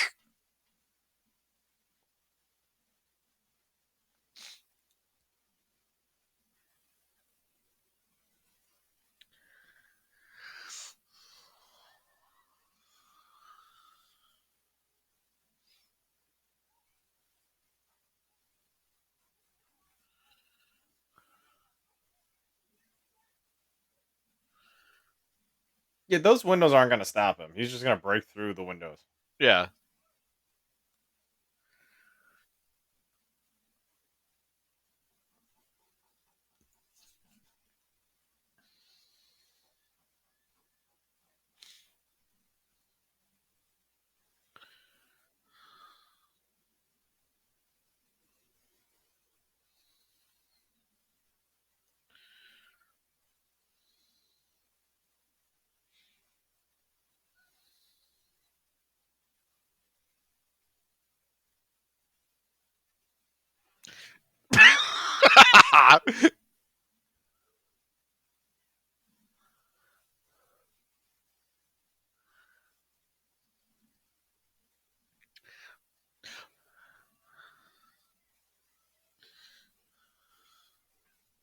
Yeah, those windows aren't going to stop him. He's just going to break through the windows. Yeah.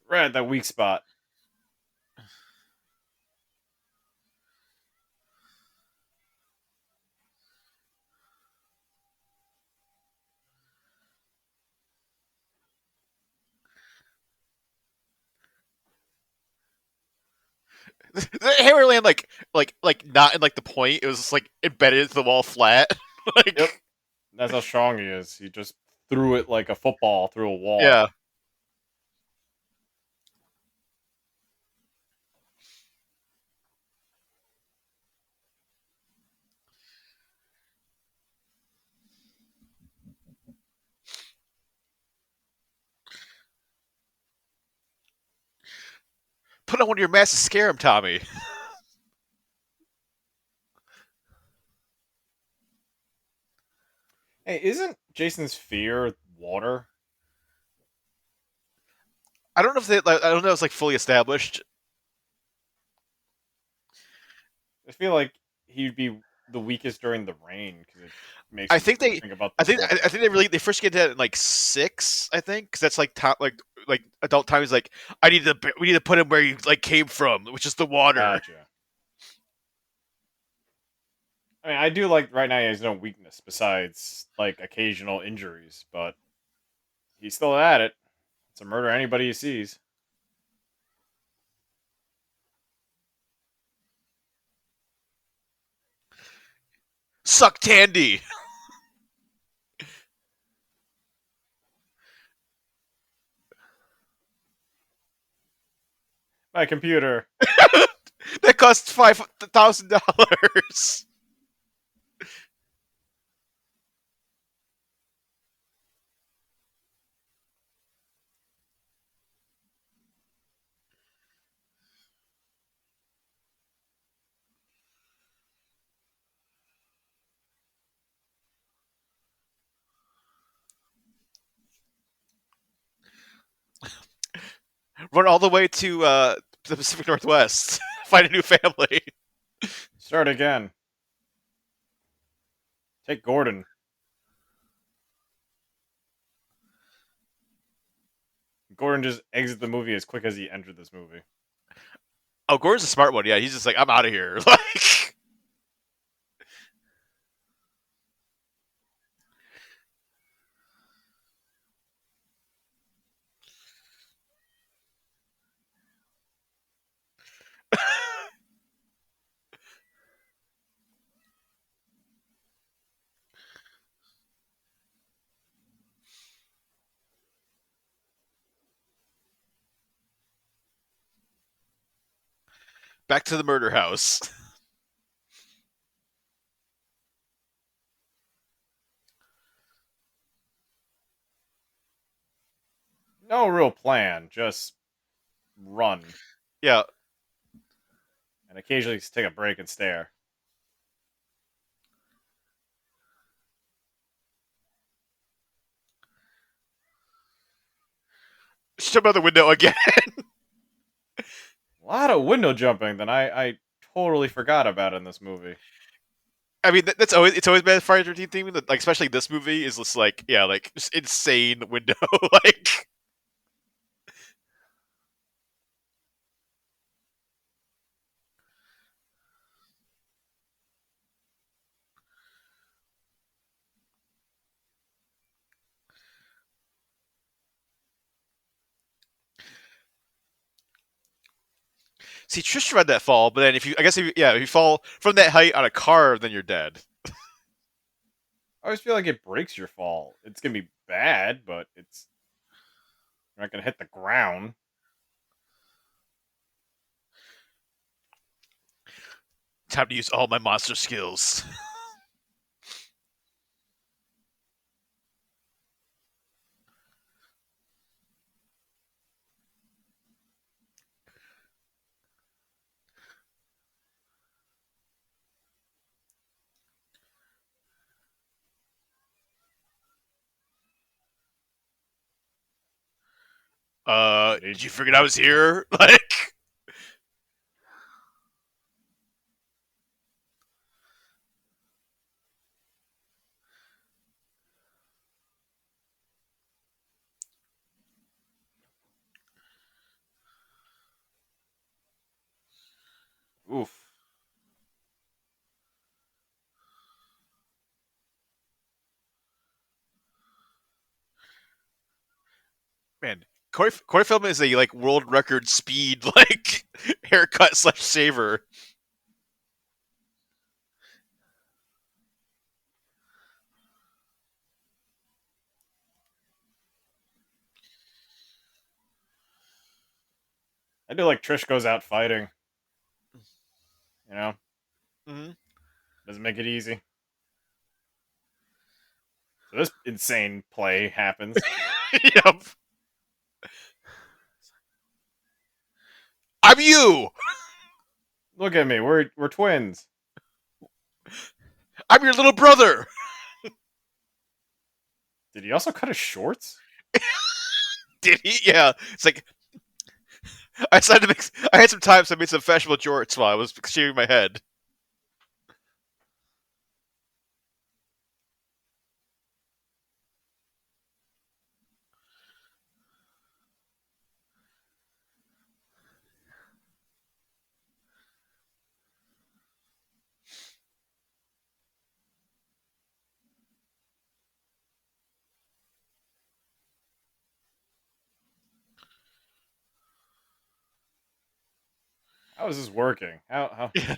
Right at that weak spot. The hammer land like not in like the point. It was just like embedded into the wall flat. Yep. Like That's how strong he is. He just threw it like a football through a wall. yeah. Put on one of your masks to scare him, Tommy. Hey, isn't Jason's fear water? I don't know if they. Like, I don't know. If it's like fully established. I feel like he'd be the weakest during the rain because it makes I him think they. think about I the think. water. I think they first get that in like six. I think because that's like top like adult time is like I need to we need to put him where he like came from, which is the water. Gotcha. I mean, I do like right now he has no weakness besides like occasional injuries, but he's still at it. To murder anybody he sees. Suck Tandy. My computer. That costs $5,000. Run all the way to the Pacific Northwest. Find a new family. Start again. Take Gordon. Gordon just exit the movie as quick as he entered this movie. Oh, Gordon's a smart one. Yeah, he's just like I'm out of here. Like back to the murder house. No real plan, just run. Yeah, And occasionally take a break and stare. jump out the window again. A lot of window jumping that I totally forgot about in this movie. I mean, that's always it's always been a Friday 13th theme. Like especially this movie is just like yeah, like just insane window. Like See, Trish tried that fall, but then if you fall from that height on a car, then you're dead. I always feel like it breaks your fall. It's gonna be bad, but it's you're not gonna hit the ground. Time to use all my monster skills. Did you forget I was here? Like, Oof. man, Corey Feldman is a like world record speed like haircut slash shaver. I do like Trish goes out fighting. You know, Mm-hmm. doesn't make it easy. So this insane play happens. Yep. I'm you. Look at me. We're twins. I'm your little brother. Did he also cut his shorts? Did he? Yeah. It's like I decided to make. I had some time, so I made some fashionable jorts while I was shaving my head. How is this working? How? Yeah.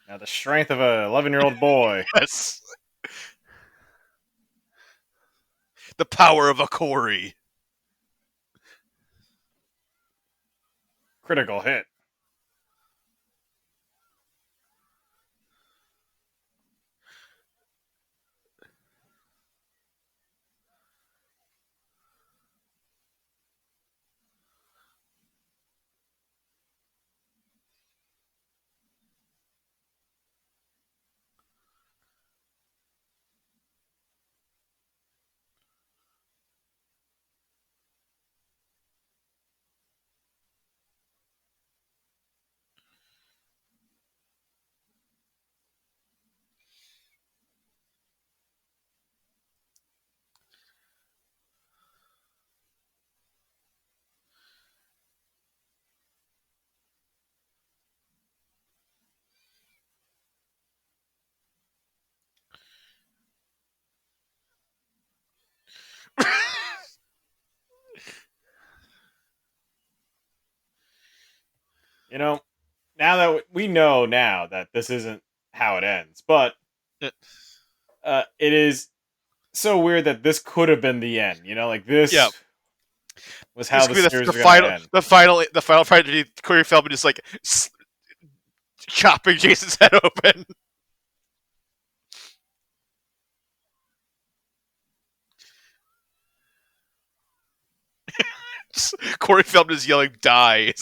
Now the strength of a 11-year-old boy. Yes. The power of a Corey. Critical hit. You know, now that we know now that this isn't how it ends, but it is so weird that this could have been the end. You know, like Yeah. this was This how could the be series the was going to final, end. the final fight. Corey Feldman just like chopping Jason's head open. Corey Feldman is yelling, "Die!"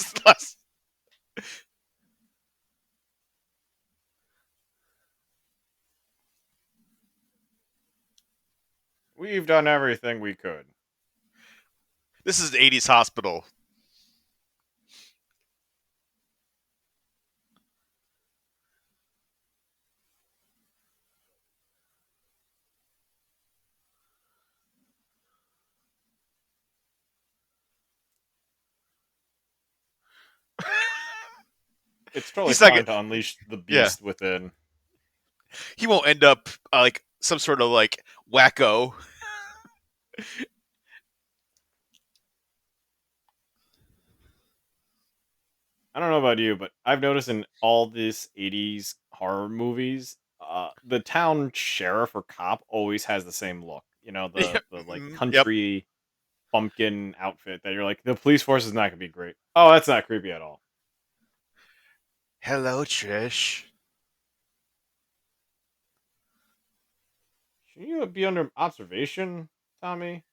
We've done everything we could. This is an '80s hospital. it's totally He's not. fine to unleash the Yeah, beast within. he won't end up like some sort of like wacko. I don't know about you, but I've noticed in all these '80s horror movies, the town sheriff or cop always has the same look. You know, the like Yep. country bumpkin outfit that you're like, the police force is not gonna be great. Oh, that's not creepy at all. Hello, Trish. Should you be under observation, Tommy?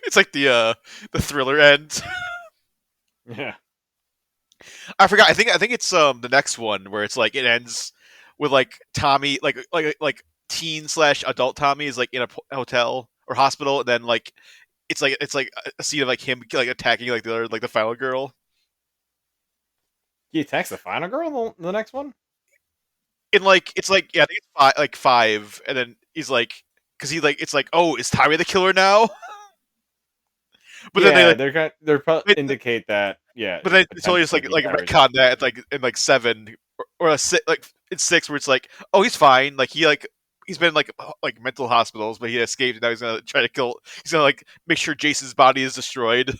It's like the thriller end. Yeah. I forgot. I think it's the next one where it's like it ends with like Tommy like teen slash adult Tommy is like in a hotel or hospital, and then like it's like a scene of like him like attacking like the other like the final girl. He attacks the final girl in the next one? And like it's like yeah, I think it's five, and then he's like because he like it's like oh is Tommy the killer now? But then they Yeah, like they're probably they, indicate that. Yeah, but then it's only just potentially he like carries retcon it. that like in like seven or a six, like it's six where it's like oh he's fine like he's been like mental hospitals but he escaped and now he's gonna try to kill he's gonna like make sure Jason's body is destroyed.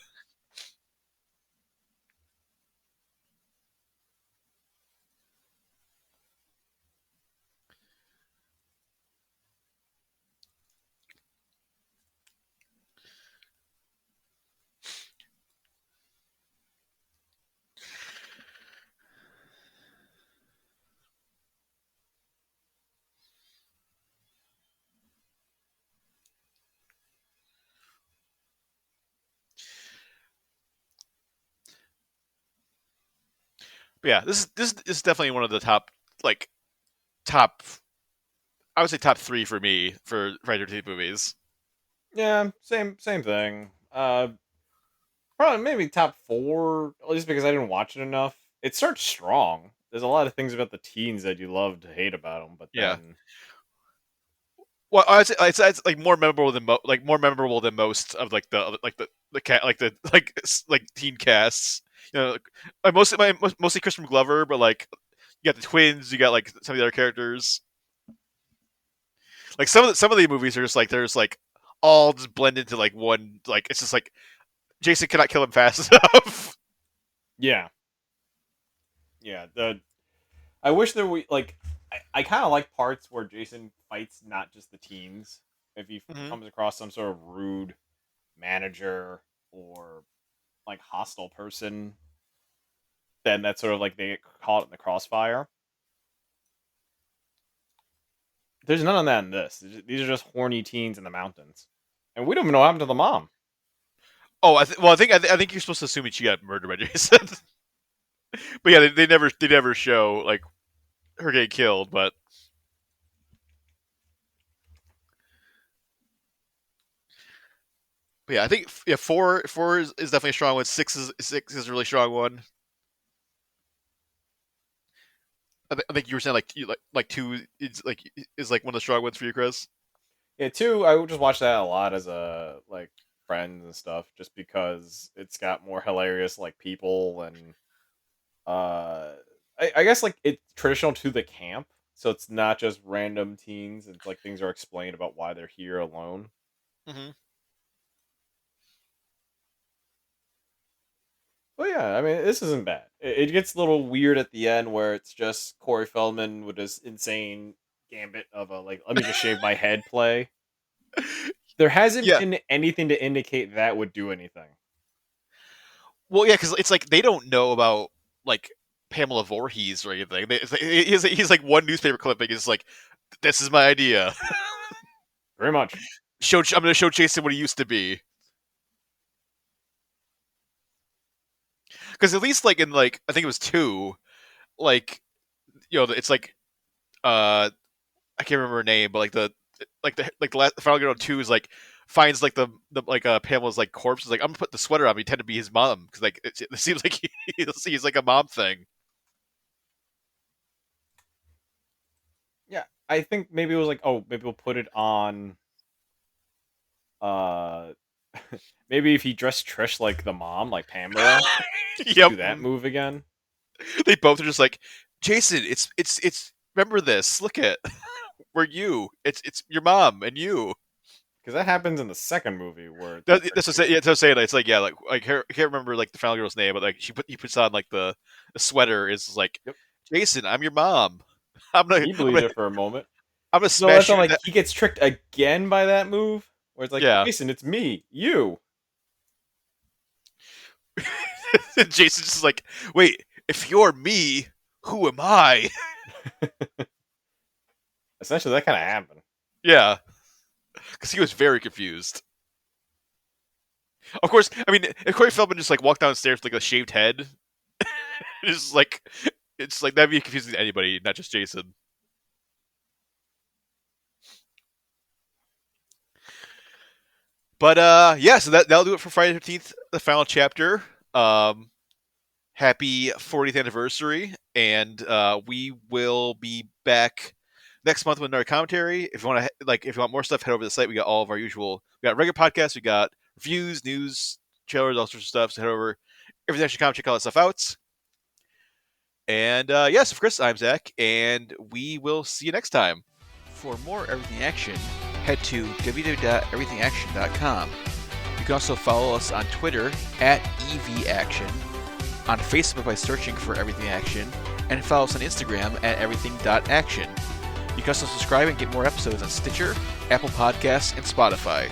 But yeah, this is definitely one of the like top I would say top three for me for Friday the 13th movies. Yeah, same thing. Probably maybe top four, at least because I didn't watch it enough. It starts strong. There's a lot of things about the teens that you love to hate about them, but Yeah. then Well, I'd say it's like more memorable than like more memorable than most of like the cat like teen casts. You know, like mostly Crispin Glover, but like you got the twins, you got like some of the other characters. Like some of the movies are just like there's like all just blend into like one. Like it's just like Jason cannot kill him fast enough. yeah, yeah. The I wish there were like I kind of like parts where Jason fights not just the teens. If he Hmm. comes across some sort of rude manager or like hostile person, then that's sort of like they get caught in the crossfire. There's none of that in this. These are just horny teens in the mountains, and we don't even know what happened to the mom. Oh, I think you're supposed to assume that she got murdered by Jason, but yeah, they never show like her getting killed, but yeah, I think yeah four is definitely a strong one. Six is a really strong one. I think you were saying like like two is like one of the strong ones for you, Chris. Yeah, two. I would just watch that a lot as a like friends and stuff, just because it's got more hilarious like people and uh, I guess like it's traditional to the camp, so it's not just random teens. It's like things are explained about why they're here alone. Hmm. But yeah, I mean, this isn't bad. It gets a little weird at the end where it's just Corey Feldman with this insane gambit of a like, let me just shave my head play. There hasn't Yeah, been anything to indicate that would do anything. well, yeah, because it's like they don't know about like Pamela Voorhees or anything. He's like one newspaper clipping is like, "This is my idea. Very much. I'm going to show Jason what he used to be." Because at least like in like I think it was two, like it's like I can't remember her name, but like the last the final girl on two is like finds like the like Pamela's like corpse is like I'm gonna put the sweater on, pretend to be his mom because like it seems like he's like a mom thing. Yeah, I think maybe it was like, oh, maybe we'll put it on. Uh, maybe if he dressed Trish like the mom, like Pamela, Yep. do that move again. They both are just like, Jason, it's remember this. Look at we're you. It's your mom and you. Because that happens in the second movie where That's Trish what gets. yeah, that's what I'm saying. It's like yeah, like I can't remember like the final girl's name, but like he puts on like the sweater is like, Yep. Jason, I'm your mom. He I'm believed gonna it for a moment. I'm gonna So that's smash not you in like that. he gets tricked again by that move, where it's like, Yeah. Jason, it's me, you. Jason's just like, wait, if you're me, who am I? Essentially, that kind of happened. Yeah, because he was very confused. Of course, I mean, if Corey Feldman just like walked downstairs with like a shaved head, it's like that'd be confusing to anybody, not just Jason. But yeah, so that'll do it for Friday the 13th, the final chapter. Happy 40th anniversary, and we will be back next month with another commentary. If you want to, like, if you want more stuff, head over to the site. We got all of our usual. We got regular podcasts. We got reviews, news, trailers, all sorts of stuff. So head over everything action comic, check all that stuff out. And yes, for Chris, I'm Zach, and we will see you next time. For more Everything Action, head to www.everythingaction.com. You can also follow us on Twitter at EVAction, on Facebook by searching for Everything Action, and follow us on Instagram at everything.action. You can also subscribe and get more episodes on Stitcher, Apple Podcasts, and Spotify.